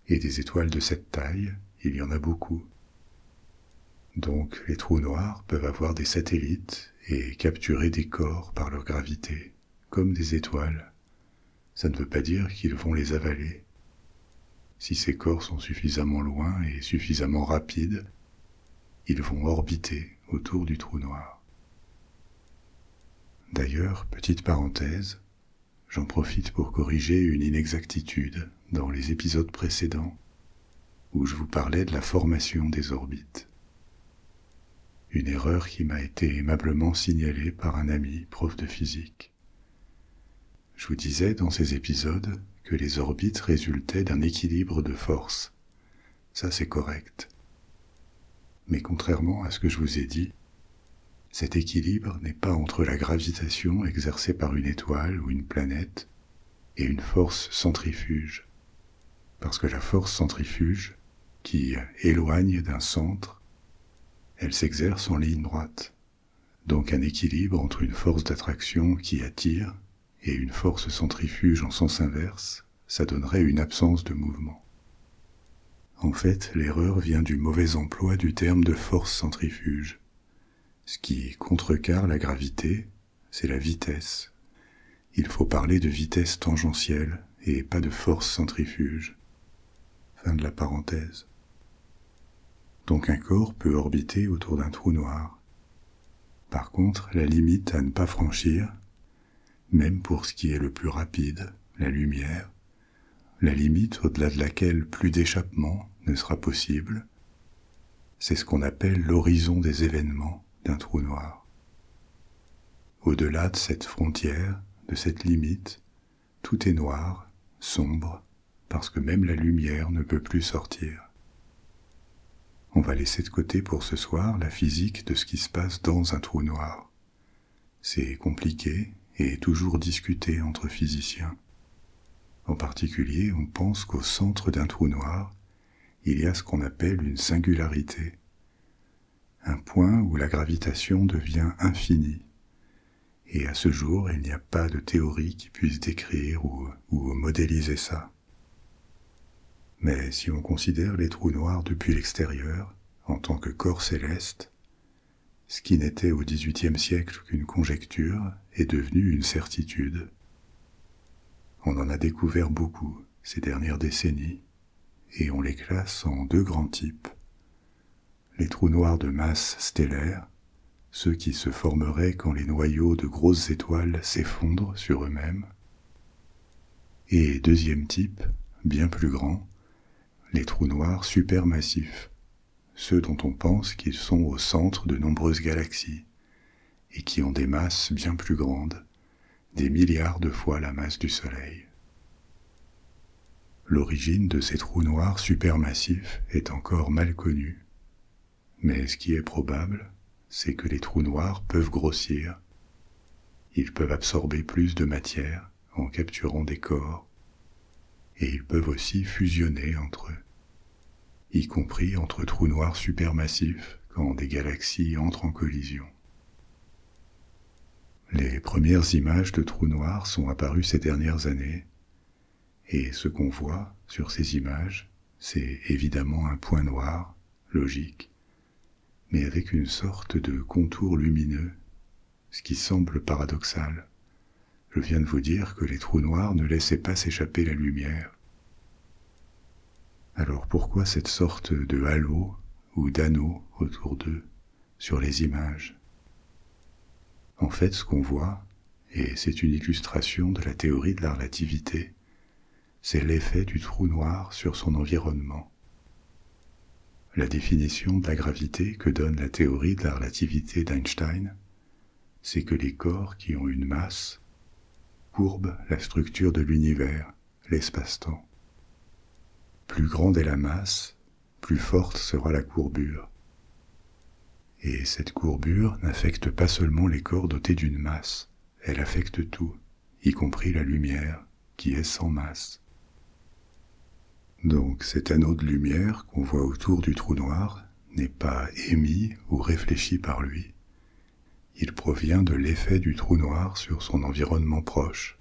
Et des étoiles de cette taille, il y en a beaucoup. Donc les trous noirs peuvent avoir des satellites et capturer des corps par leur gravité, comme des étoiles. Ça ne veut pas dire qu'ils vont les avaler. Si ces corps sont suffisamment loin et suffisamment rapides, ils vont orbiter autour du trou noir. D'ailleurs, petite parenthèse, j'en profite pour corriger une inexactitude dans les épisodes précédents où je vous parlais de la formation des orbites. Une erreur qui m'a été aimablement signalée par un ami, prof de physique. Je vous disais dans ces épisodes que les orbites résultaient d'un équilibre de force. Ça, c'est correct. Mais contrairement à ce que je vous ai dit, cet équilibre n'est pas entre la gravitation exercée par une étoile ou une planète et une force centrifuge. Parce que la force centrifuge, qui éloigne d'un centre, elle s'exerce en ligne droite. Donc un équilibre entre une force d'attraction qui attire et une force centrifuge en sens inverse, ça donnerait une absence de mouvement. En fait, l'erreur vient du mauvais emploi du terme de force centrifuge. Ce qui contrecarre la gravité, c'est la vitesse. Il faut parler de vitesse tangentielle et pas de force centrifuge. Fin de la parenthèse. Donc un corps peut orbiter autour d'un trou noir. Par contre, la limite à ne pas franchir, même pour ce qui est le plus rapide, la lumière, la limite au-delà de laquelle plus d'échappement ne sera possible, c'est ce qu'on appelle l'horizon des événements d'un trou noir. Au-delà de cette frontière, de cette limite, tout est noir, sombre, parce que même la lumière ne peut plus sortir. On va laisser de côté pour ce soir la physique de ce qui se passe dans un trou noir. C'est compliqué et toujours discuté entre physiciens. En particulier, on pense qu'au centre d'un trou noir, il y a ce qu'on appelle une singularité, un point où la gravitation devient infinie. Et à ce jour, il n'y a pas de théorie qui puisse décrire ou modéliser ça. Mais si on considère les trous noirs depuis l'extérieur, en tant que corps céleste, ce qui n'était au XVIIIe siècle qu'une conjecture est devenu une certitude. On en a découvert beaucoup ces dernières décennies, et on les classe en 2 grands types. Les trous noirs de masse stellaire, ceux qui se formeraient quand les noyaux de grosses étoiles s'effondrent sur eux-mêmes. Et deuxième type, bien plus grand, les trous noirs supermassifs, ceux dont on pense qu'ils sont au centre de nombreuses galaxies, et qui ont des masses bien plus grandes, des milliards de fois la masse du Soleil. L'origine de ces trous noirs supermassifs est encore mal connue, mais ce qui est probable, c'est que les trous noirs peuvent grossir. Ils peuvent absorber plus de matière en capturant des corps, et ils peuvent aussi fusionner entre eux, y compris entre trous noirs supermassifs quand des galaxies entrent en collision. Les premières images de trous noirs sont apparues ces dernières années, et ce qu'on voit sur ces images, c'est évidemment un point noir, logique, mais avec une sorte de contour lumineux, ce qui semble paradoxal. Je viens de vous dire que les trous noirs ne laissaient pas s'échapper la lumière. Alors pourquoi cette sorte de halo ou d'anneau autour d'eux, sur les images? En fait, ce qu'on voit, et c'est une illustration de la théorie de la relativité, c'est l'effet du trou noir sur son environnement. La définition de la gravité que donne la théorie de la relativité d'Einstein, c'est que les corps qui ont une masse courbent la structure de l'univers, l'espace-temps. Plus grande est la masse, plus forte sera la courbure. Et cette courbure n'affecte pas seulement les corps dotés d'une masse, elle affecte tout, y compris la lumière, qui est sans masse. Donc cet anneau de lumière qu'on voit autour du trou noir n'est pas émis ou réfléchi par lui. Il provient de l'effet du trou noir sur son environnement proche,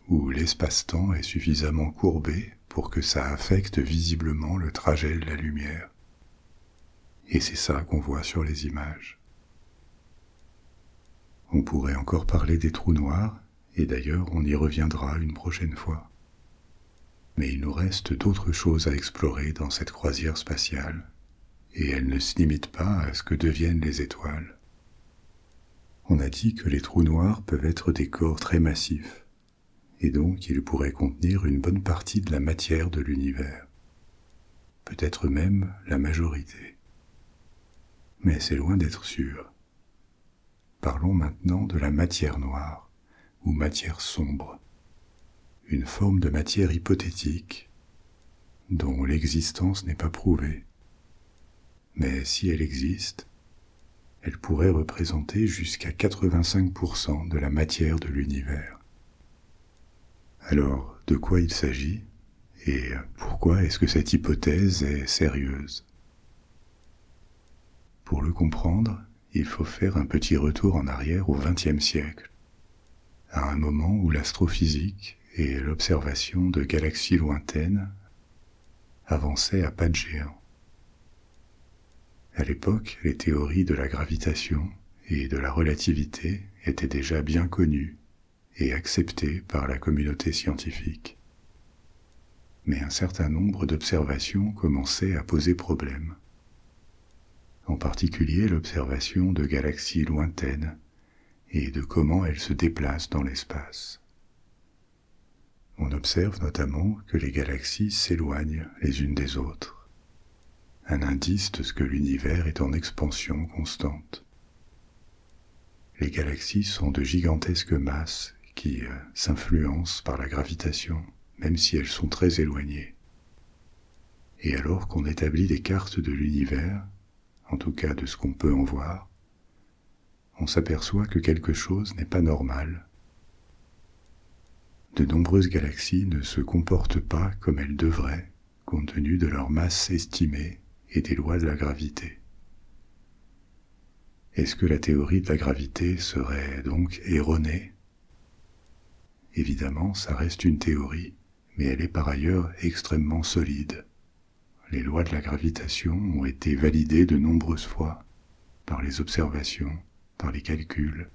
où l'espace-temps est suffisamment courbé pour que ça affecte visiblement le trajet de la lumière. Et c'est ça qu'on voit sur les images. On pourrait encore parler des trous noirs, et d'ailleurs on y reviendra une prochaine fois. Mais il nous reste d'autres choses à explorer dans cette croisière spatiale, et elle ne se limite pas à ce que deviennent les étoiles. On a dit que les trous noirs peuvent être des corps très massifs, et donc ils pourraient contenir une bonne partie de la matière de l'univers, peut-être même la majorité. Mais c'est loin d'être sûr. Parlons maintenant de la matière noire, ou matière sombre, une forme de matière hypothétique dont l'existence n'est pas prouvée. Mais si elle existe, elle pourrait représenter jusqu'à 85% de la matière de l'univers. Alors, de quoi il s'agit et pourquoi est-ce que cette hypothèse est sérieuse? Pour le comprendre, il faut faire un petit retour en arrière au XXe siècle, à un moment où l'astrophysique et l'observation de galaxies lointaines avançaient à pas de géant. À l'époque, les théories de la gravitation et de la relativité étaient déjà bien connues et acceptées par la communauté scientifique. Mais un certain nombre d'observations commençaient à poser problème. En particulier l'observation de galaxies lointaines et de comment elles se déplacent dans l'espace. On observe notamment que les galaxies s'éloignent les unes des autres, un indice de ce que l'univers est en expansion constante. Les galaxies sont de gigantesques masses qui s'influencent par la gravitation, même si elles sont très éloignées. Et alors qu'on établit des cartes de l'univers, en tout cas de ce qu'on peut en voir, on s'aperçoit que quelque chose n'est pas normal. De nombreuses galaxies ne se comportent pas comme elles devraient, compte tenu de leur masse estimée et des lois de la gravité. Est-ce que la théorie de la gravité serait donc erronée? Évidemment, ça reste une théorie, mais elle est par ailleurs extrêmement solide. Les lois de la gravitation ont été validées de nombreuses fois par les observations, par les calculs,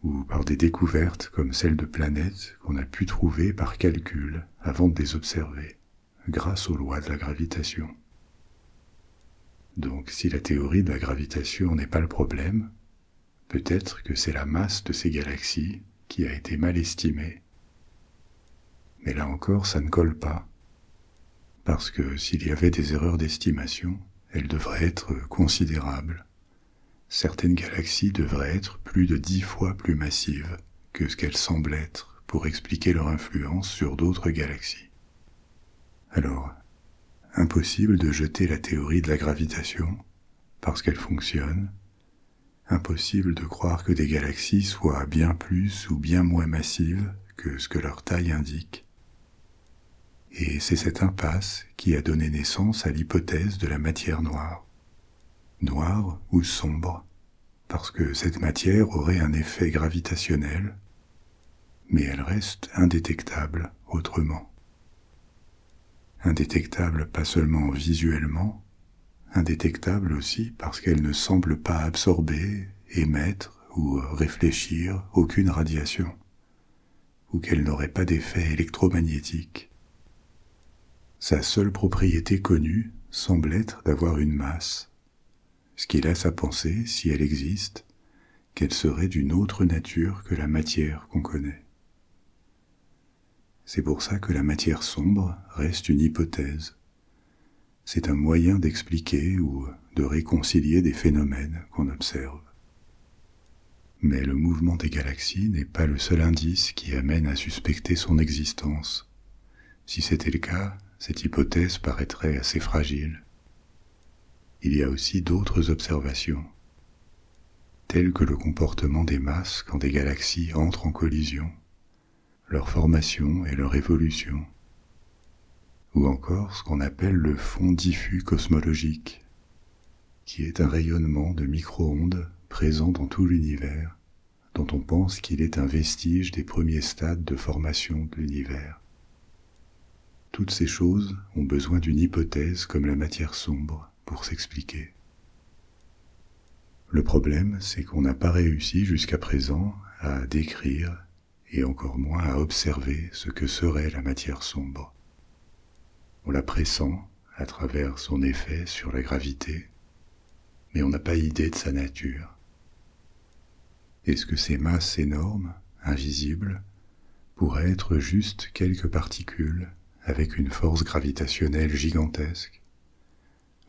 ou par des découvertes comme celle de planètes qu'on a pu trouver par calcul avant de les observer, grâce aux lois de la gravitation. Donc si la théorie de la gravitation n'est pas le problème, peut-être que c'est la masse de ces galaxies qui a été mal estimée. Mais là encore, ça ne colle pas, parce que s'il y avait des erreurs d'estimation, elles devraient être considérables. Certaines galaxies devraient être plus de 10 fois plus massives que ce qu'elles semblent être pour expliquer leur influence sur d'autres galaxies. Alors, impossible de jeter la théorie de la gravitation parce qu'elle fonctionne, impossible de croire que des galaxies soient bien plus ou bien moins massives que ce que leur taille indique. Et c'est cette impasse qui a donné naissance à l'hypothèse de la matière noire. Noire ou sombre, parce que cette matière aurait un effet gravitationnel, mais elle reste indétectable autrement. Indétectable pas seulement visuellement, indétectable aussi parce qu'elle ne semble pas absorber, émettre ou réfléchir aucune radiation, ou qu'elle n'aurait pas d'effet électromagnétique. Sa seule propriété connue semble être d'avoir une masse, ce qui laisse à penser, si elle existe, qu'elle serait d'une autre nature que la matière qu'on connaît. C'est pour ça que la matière sombre reste une hypothèse. C'est un moyen d'expliquer ou de réconcilier des phénomènes qu'on observe. Mais le mouvement des galaxies n'est pas le seul indice qui amène à suspecter son existence. Si c'était le cas, cette hypothèse paraîtrait assez fragile. Il y a aussi d'autres observations, telles que le comportement des masses quand des galaxies entrent en collision, leur formation et leur évolution, ou encore ce qu'on appelle le fond diffus cosmologique, qui est un rayonnement de micro-ondes présent dans tout l'univers, dont on pense qu'il est un vestige des premiers stades de formation de l'univers. Toutes ces choses ont besoin d'une hypothèse comme la matière sombre pour s'expliquer. Le problème, c'est qu'on n'a pas réussi jusqu'à présent à décrire et encore moins à observer ce que serait la matière sombre. On la pressent à travers son effet sur la gravité, mais on n'a pas idée de sa nature. Est-ce que ces masses énormes, invisibles, pourraient être juste quelques particules avec une force gravitationnelle gigantesque,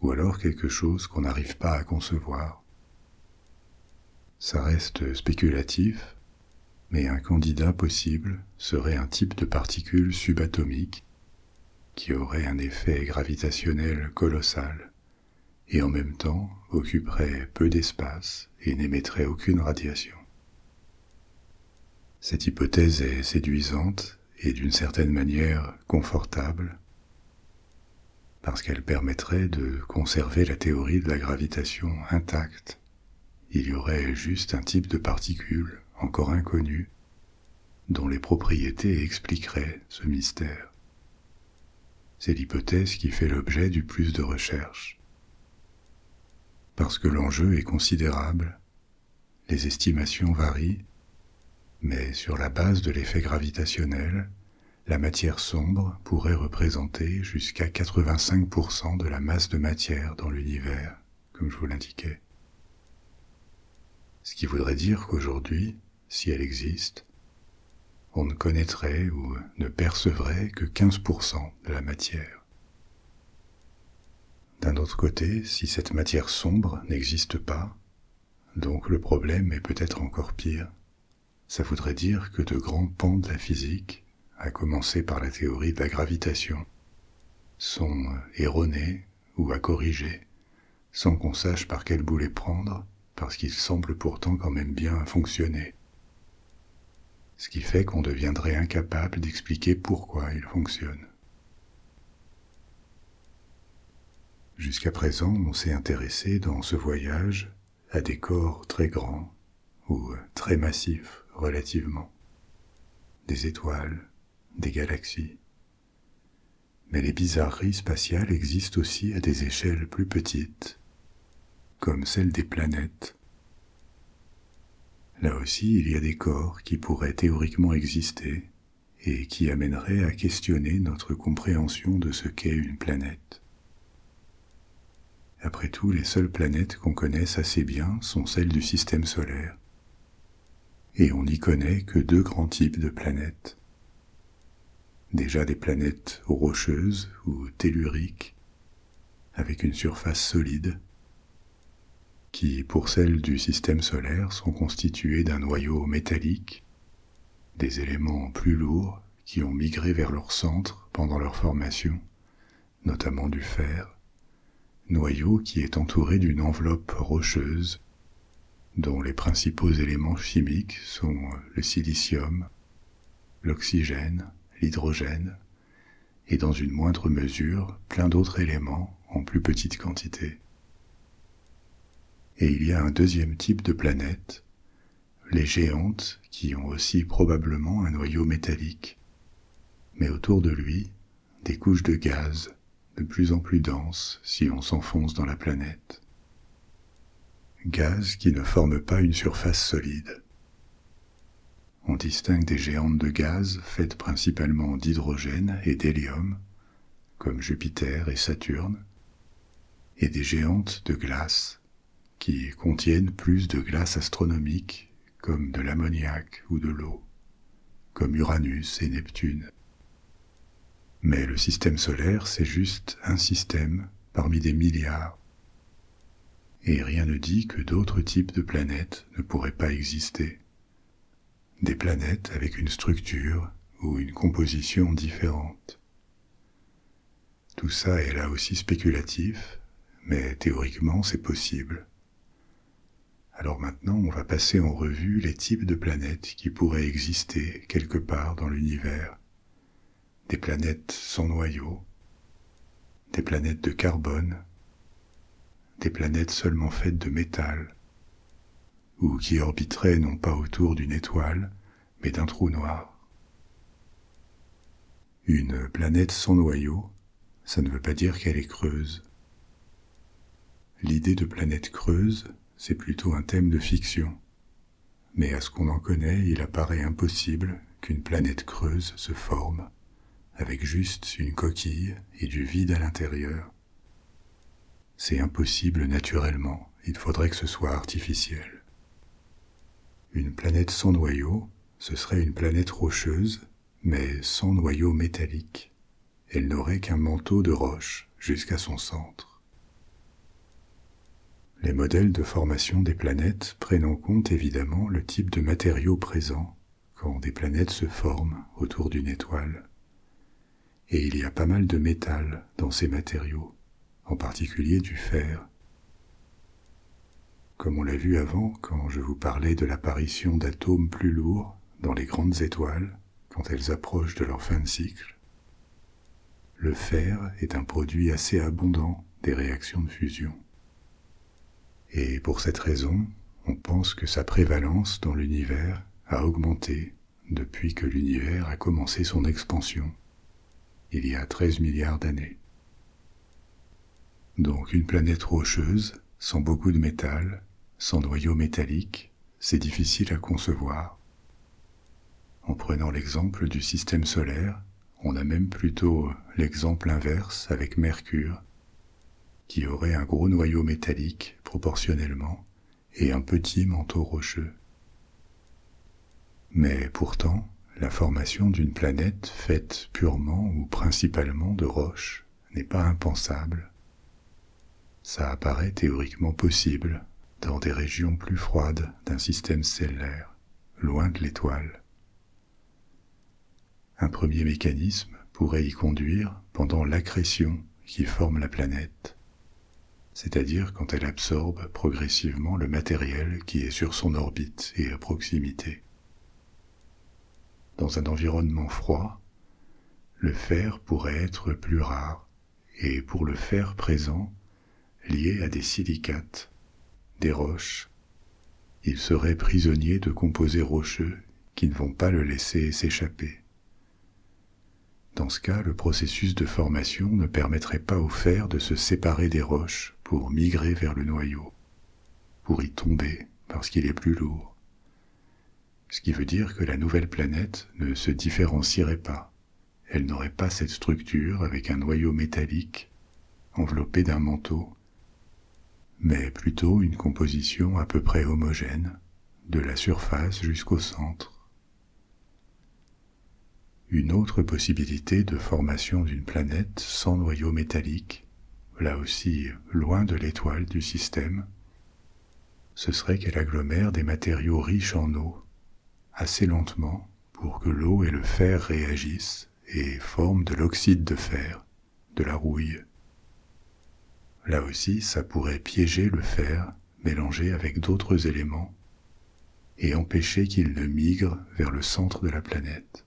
ou alors quelque chose qu'on n'arrive pas à concevoir? Ça reste spéculatif, mais un candidat possible serait un type de particule subatomique qui aurait un effet gravitationnel colossal et en même temps occuperait peu d'espace et n'émettrait aucune radiation. Cette hypothèse est séduisante et d'une certaine manière confortable parce qu'elle permettrait de conserver la théorie de la gravitation intacte. Il y aurait juste un type de particule encore inconnu dont les propriétés expliqueraient ce mystère. C'est l'hypothèse qui fait l'objet du plus de recherches. Parce que l'enjeu est considérable, les estimations varient, mais sur la base de l'effet gravitationnel, la matière sombre pourrait représenter jusqu'à 85% de la masse de matière dans l'univers, comme je vous l'indiquais. Ce qui voudrait dire qu'aujourd'hui, si elle existe, on ne connaîtrait ou ne percevrait que 15% de la matière. D'un autre côté, si cette matière sombre n'existe pas, donc le problème est peut-être encore pire. Ça voudrait dire que de grands pans de la physique, à commencer par la théorie de la gravitation, sont erronés ou à corriger, sans qu'on sache par quel bout les prendre, parce qu'ils semblent pourtant quand même bien fonctionner. Ce qui fait qu'on deviendrait incapable d'expliquer pourquoi ils fonctionnent. Jusqu'à présent, on s'est intéressé dans ce voyage à des corps très grands ou très massifs relativement, des étoiles, des galaxies. Mais les bizarreries spatiales existent aussi à des échelles plus petites, comme celle des planètes. Là aussi, il y a des corps qui pourraient théoriquement exister et qui amèneraient à questionner notre compréhension de ce qu'est une planète. Après tout, les seules planètes qu'on connaisse assez bien sont celles du système solaire. Et on n'y connaît que deux grands types de planètes. Déjà des planètes rocheuses ou telluriques, avec une surface solide, qui, pour celles du système solaire, sont constituées d'un noyau métallique, des éléments plus lourds qui ont migré vers leur centre pendant leur formation, notamment du fer, noyau qui est entouré d'une enveloppe rocheuse dont les principaux éléments chimiques sont le silicium, l'oxygène, l'hydrogène et dans une moindre mesure plein d'autres éléments en plus petite quantité. Et il y a un deuxième type de planètes, les géantes qui ont aussi probablement un noyau métallique, mais autour de lui, des couches de gaz de plus en plus denses si on s'enfonce dans la planète. gaz qui ne forment pas une surface solide. On distingue des géantes de gaz faites principalement d'hydrogène et d'hélium, comme Jupiter et Saturne, et des géantes de glace, qui contiennent plus de glace astronomique, comme de l'ammoniac ou de l'eau, comme Uranus et Neptune. Mais le système solaire, c'est juste un système parmi des milliards. Et rien ne dit que d'autres types de planètes ne pourraient pas exister. Des planètes avec une structure ou une composition différente. Tout ça est là aussi spéculatif, mais théoriquement c'est possible. Alors maintenant, on va passer en revue les types de planètes qui pourraient exister quelque part dans l'univers. Des planètes sans noyau, des planètes de carbone, des planètes seulement faites de métal, ou qui orbiteraient non pas autour d'une étoile, mais d'un trou noir. Une planète sans noyau, ça ne veut pas dire qu'elle est creuse. L'idée de planète creuse, c'est plutôt un thème de fiction. Mais à ce qu'on en connaît, il apparaît impossible qu'une planète creuse se forme, avec juste une coquille et du vide à l'intérieur. C'est impossible naturellement, il faudrait que ce soit artificiel. Une planète sans noyau, ce serait une planète rocheuse, mais sans noyau métallique. Elle n'aurait qu'un manteau de roches jusqu'à son centre. Les modèles de formation des planètes prennent en compte évidemment le type de matériaux présents quand des planètes se forment autour d'une étoile. Et il y a pas mal de métal dans ces matériaux, en particulier du fer. Comme on l'a vu avant quand je vous parlais de l'apparition d'atomes plus lourds dans les grandes étoiles quand elles approchent de leur fin de cycle, le fer est un produit assez abondant des réactions de fusion. Et pour cette raison, on pense que sa prévalence dans l'univers a augmenté depuis que l'univers a commencé son expansion, il y a 13 milliards d'années. Donc une planète rocheuse, sans beaucoup de métal, sans noyau métallique, c'est difficile à concevoir. En prenant l'exemple du système solaire, on a même plutôt l'exemple inverse avec Mercure, qui aurait un gros noyau métallique proportionnellement et un petit manteau rocheux. Mais pourtant, la formation d'une planète faite purement ou principalement de roches n'est pas impensable. Ça apparaît théoriquement possible dans des régions plus froides d'un système stellaire, loin de l'étoile. Un premier mécanisme pourrait y conduire pendant l'accrétion qui forme la planète, c'est-à-dire quand elle absorbe progressivement le matériel qui est sur son orbite et à proximité. Dans un environnement froid, le fer pourrait être plus rare, et pour le fer présent, lié à des silicates, des roches, il serait prisonnier de composés rocheux qui ne vont pas le laisser s'échapper. Dans ce cas, le processus de formation ne permettrait pas au fer de se séparer des roches pour migrer vers le noyau, pour y tomber parce qu'il est plus lourd. Ce qui veut dire que la nouvelle planète ne se différencierait pas. Elle n'aurait pas cette structure avec un noyau métallique enveloppé d'un manteau, mais plutôt une composition à peu près homogène, de la surface jusqu'au centre. Une autre possibilité de formation d'une planète sans noyau métallique, là aussi loin de l'étoile du système, ce serait qu'elle agglomère des matériaux riches en eau, assez lentement pour que l'eau et le fer réagissent et forment de l'oxyde de fer, de la rouille. Là aussi, ça pourrait piéger le fer mélangé avec d'autres éléments et empêcher qu'il ne migre vers le centre de la planète.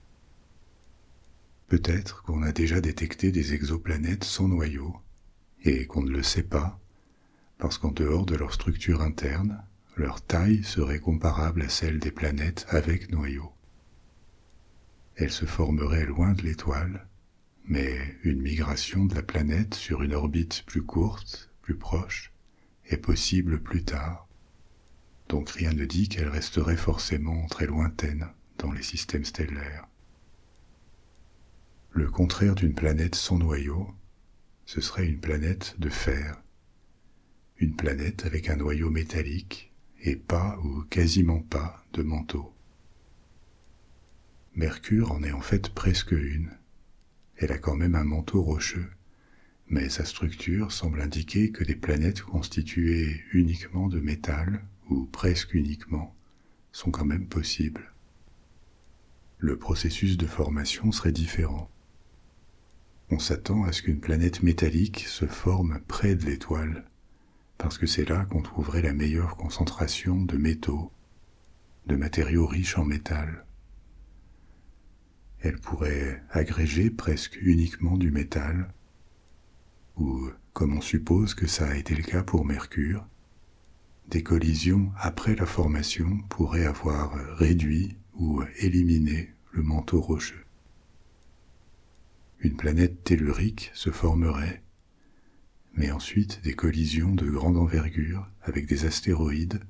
Peut-être qu'on a déjà détecté des exoplanètes sans noyau et qu'on ne le sait pas parce qu'en dehors de leur structure interne, leur taille serait comparable à celle des planètes avec noyau. Elles se formeraient loin de l'étoile, mais une migration de la planète sur une orbite plus courte, plus proche, est possible plus tard, donc rien ne dit qu'elle resterait forcément très lointaine dans les systèmes stellaires. Le contraire d'une planète sans noyau, ce serait une planète de fer, une planète avec un noyau métallique et pas ou quasiment pas de manteau. Mercure en est en fait presque une. Elle a quand même un manteau rocheux, mais sa structure semble indiquer que des planètes constituées uniquement de métal, ou presque uniquement, sont quand même possibles. Le processus de formation serait différent. On s'attend à ce qu'une planète métallique se forme près de l'étoile, parce que c'est là qu'on trouverait la meilleure concentration de métaux, de matériaux riches en métal. Elle pourrait agréger presque uniquement du métal, ou, comme on suppose que ça a été le cas pour Mercure, des collisions après la formation pourraient avoir réduit ou éliminé le manteau rocheux. Une planète tellurique se formerait, mais ensuite des collisions de grande envergure avec des astéroïdes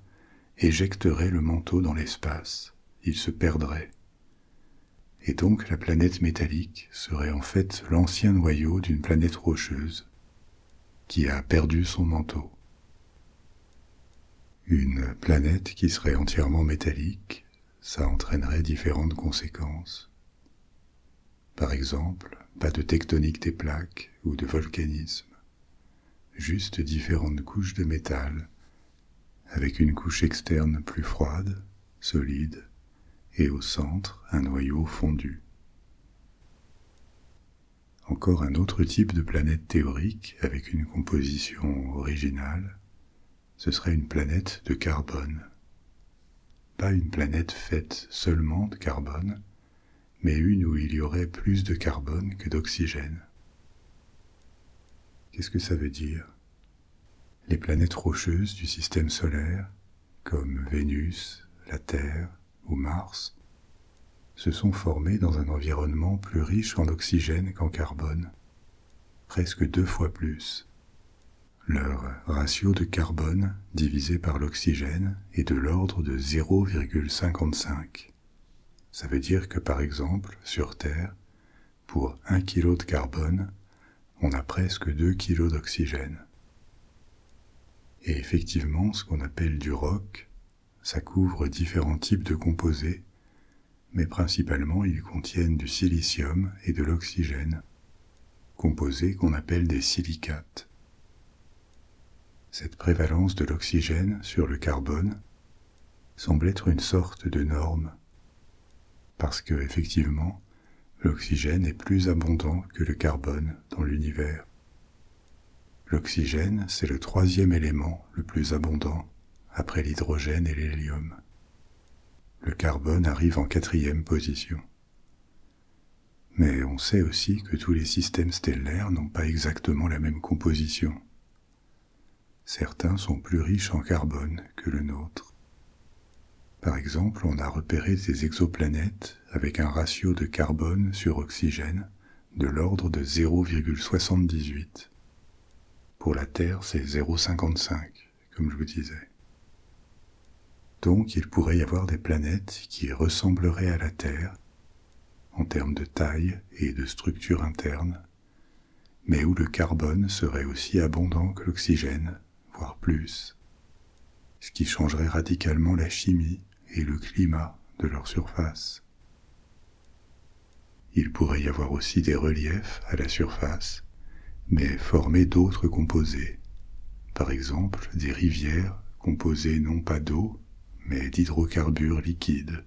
éjecteraient le manteau dans l'espace, il se perdrait. Et donc la planète métallique serait en fait l'ancien noyau d'une planète rocheuse qui a perdu son manteau. Une planète qui serait entièrement métallique, ça entraînerait différentes conséquences. Par exemple, pas de tectonique des plaques ou de volcanisme, juste différentes couches de métal, avec une couche externe plus froide, solide, et au centre un noyau fondu. Encore un autre type de planète théorique avec une composition originale, ce serait une planète de carbone. Pas une planète faite seulement de carbone, mais une où il y aurait plus de carbone que d'oxygène. Qu'est-ce que ça veut dire? Les planètes rocheuses du système solaire, comme Vénus, la Terre ou Mars, se sont formées dans un environnement plus riche en oxygène qu'en carbone, presque 2 fois plus. Leur ratio de carbone divisé par l'oxygène est de l'ordre de 0,55. Ça veut dire que par exemple, sur Terre, pour 1 kg de carbone, on a presque 2 kg d'oxygène. Et effectivement, ce qu'on appelle du roc, ça couvre différents types de composés, mais principalement ils contiennent du silicium et de l'oxygène, composés qu'on appelle des silicates. Cette prévalence de l'oxygène sur le carbone semble être une sorte de norme, parce que, effectivement, l'oxygène est plus abondant que le carbone dans l'univers. L'oxygène, c'est le 3e élément le plus abondant, après l'hydrogène et l'hélium. Le carbone arrive en 4e position. Mais on sait aussi que tous les systèmes stellaires n'ont pas exactement la même composition. Certains sont plus riches en carbone que le nôtre. Par exemple, on a repéré des exoplanètes avec un ratio de carbone sur oxygène de l'ordre de 0,78. Pour la Terre, c'est 0,55, comme je vous disais. Donc il pourrait y avoir des planètes qui ressembleraient à la Terre, en termes de taille et de structure interne, mais où le carbone serait aussi abondant que l'oxygène, voire plus, ce qui changerait radicalement la chimie et le climat de leur surface. Il pourrait y avoir aussi des reliefs à la surface, mais formés d'autres composés, par exemple des rivières composées non pas d'eau, mais d'hydrocarbures liquides,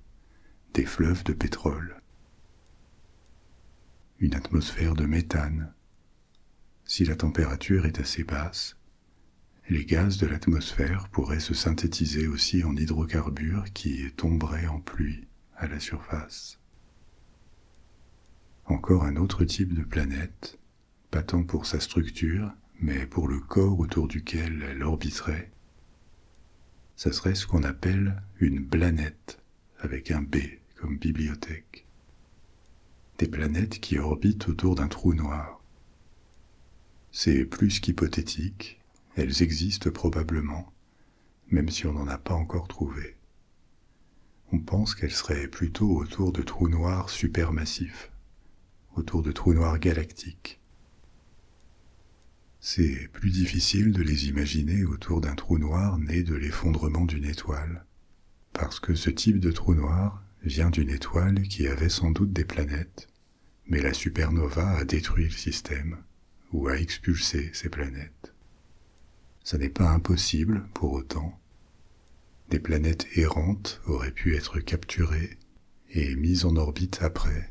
des fleuves de pétrole, une atmosphère de méthane. Si la température est assez basse, les gaz de l'atmosphère pourraient se synthétiser aussi en hydrocarbures qui tomberaient en pluie à la surface. Encore un autre type de planète, pas tant pour sa structure, mais pour le corps autour duquel elle orbiterait, ça serait ce qu'on appelle une planète, avec un B comme bibliothèque. Des planètes qui orbitent autour d'un trou noir. C'est plus qu'hypothétique, elles existent probablement, même si on n'en a pas encore trouvé. On pense qu'elles seraient plutôt autour de trous noirs supermassifs, autour de trous noirs galactiques. C'est plus difficile de les imaginer autour d'un trou noir né de l'effondrement d'une étoile, parce que ce type de trou noir vient d'une étoile qui avait sans doute des planètes, mais la supernova a détruit le système, ou a expulsé ces planètes. Ça n'est pas impossible, pour autant. Des planètes errantes auraient pu être capturées et mises en orbite après.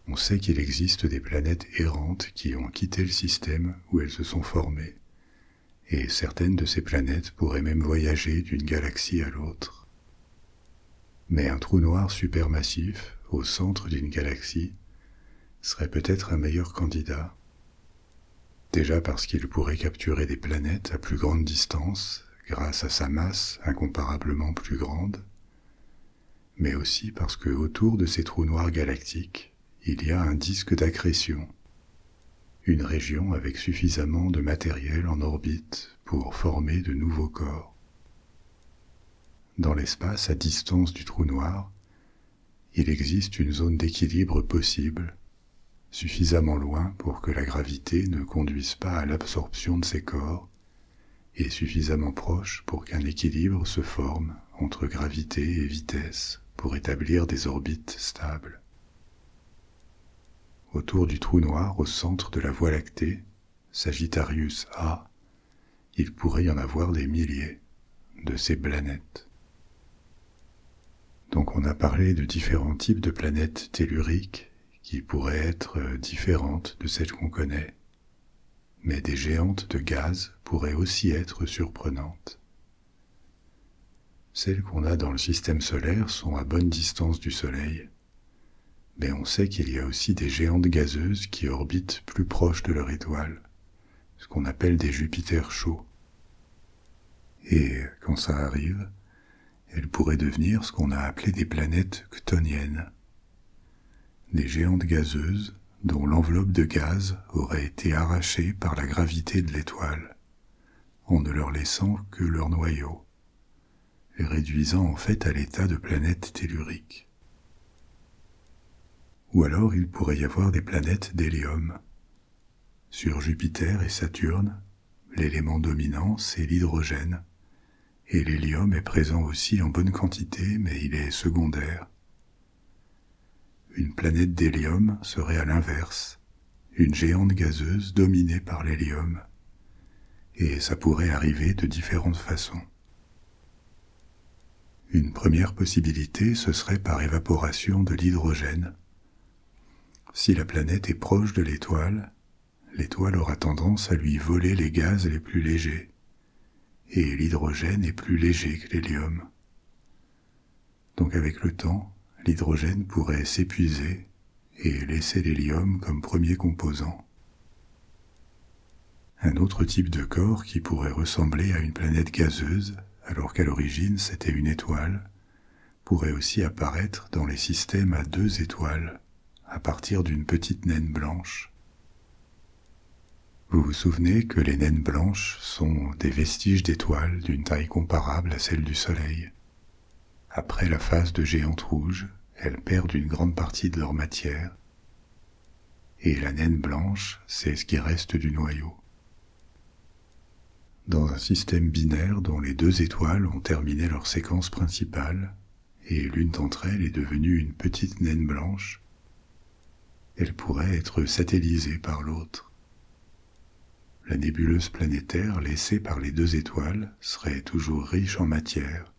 On sait qu'il existe des planètes errantes qui ont quitté le système où elles se sont formées, et certaines de ces planètes pourraient même voyager d'une galaxie à l'autre. Mais un trou noir supermassif, au centre d'une galaxie, serait peut-être un meilleur candidat. Déjà parce qu'il pourrait capturer des planètes à plus grande distance, grâce à sa masse incomparablement plus grande, mais aussi parce que autour de ces trous noirs galactiques, il y a un disque d'accrétion, une région avec suffisamment de matériel en orbite pour former de nouveaux corps. Dans l'espace à distance du trou noir, il existe une zone d'équilibre possible, suffisamment loin pour que la gravité ne conduise pas à l'absorption de ces corps, et suffisamment proche pour qu'un équilibre se forme entre gravité et vitesse pour établir des orbites stables. Autour du trou noir au centre de la Voie lactée, Sagittarius A, il pourrait y en avoir des milliers de ces planètes. Donc on a parlé de différents types de planètes telluriques qui pourraient être différentes de celles qu'on connaît, mais des géantes de gaz pourraient aussi être surprenantes. Celles qu'on a dans le système solaire sont à bonne distance du Soleil, mais on sait qu'il y a aussi des géantes gazeuses qui orbitent plus proches de leur étoile, ce qu'on appelle des Jupiters chauds. Et quand ça arrive, elles pourraient devenir ce qu'on a appelé des planètes chtoniennes, des géantes gazeuses dont l'enveloppe de gaz aurait été arrachée par la gravité de l'étoile, en ne leur laissant que leur noyau, les réduisant en fait à l'état de planètes telluriques. Ou alors il pourrait y avoir des planètes d'hélium. Sur Jupiter et Saturne, l'élément dominant c'est l'hydrogène, et l'hélium est présent aussi en bonne quantité, mais il est secondaire. Une planète d'hélium serait à l'inverse, une géante gazeuse dominée par l'hélium, et ça pourrait arriver de différentes façons. Une première possibilité, ce serait par évaporation de l'hydrogène. Si la planète est proche de l'étoile, l'étoile aura tendance à lui voler les gaz les plus légers, et l'hydrogène est plus léger que l'hélium. Donc avec le temps, l'hydrogène pourrait s'épuiser et laisser l'hélium comme premier composant. Un autre type de corps qui pourrait ressembler à une planète gazeuse, alors qu'à l'origine c'était une étoile, pourrait aussi apparaître dans les systèmes à 2 étoiles, à partir d'une petite naine blanche. Vous vous souvenez que les naines blanches sont des vestiges d'étoiles d'une taille comparable à celle du Soleil. Après la phase de géante rouge, elles perdent une grande partie de leur matière, et la naine blanche, c'est ce qui reste du noyau. Dans un système binaire dont les 2 étoiles ont terminé leur séquence principale, et l'une d'entre elles est devenue une petite naine blanche, elle pourrait être satellisée par l'autre. La nébuleuse planétaire laissée par les 2 étoiles serait toujours riche en matière,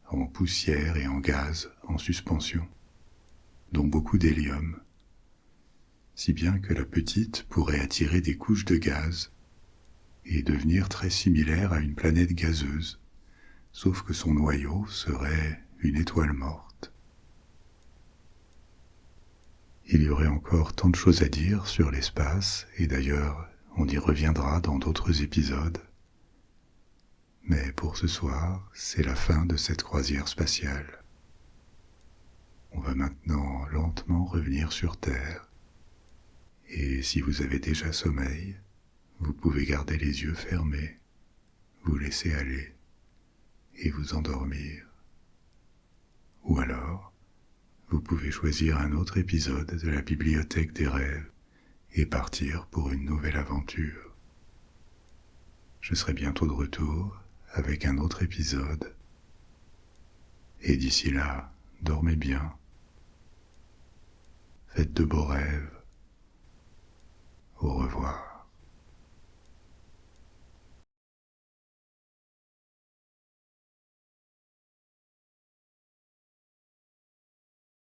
en poussière et en gaz en suspension, dont beaucoup d'hélium, si bien que la petite pourrait attirer des couches de gaz et devenir très similaire à une planète gazeuse, sauf que son noyau serait une étoile morte. Il y aurait encore tant de choses à dire sur l'espace, et d'ailleurs on y reviendra dans d'autres épisodes. Mais pour ce soir, c'est la fin de cette croisière spatiale. On va maintenant lentement revenir sur Terre. Et si vous avez déjà sommeil, vous pouvez garder les yeux fermés, vous laisser aller et vous endormir. Ou alors, vous pouvez choisir un autre épisode de la bibliothèque des rêves et partir pour une nouvelle aventure. Je serai bientôt de retour avec un autre épisode. Et d'ici là, dormez bien. Faites de beaux rêves. Au revoir.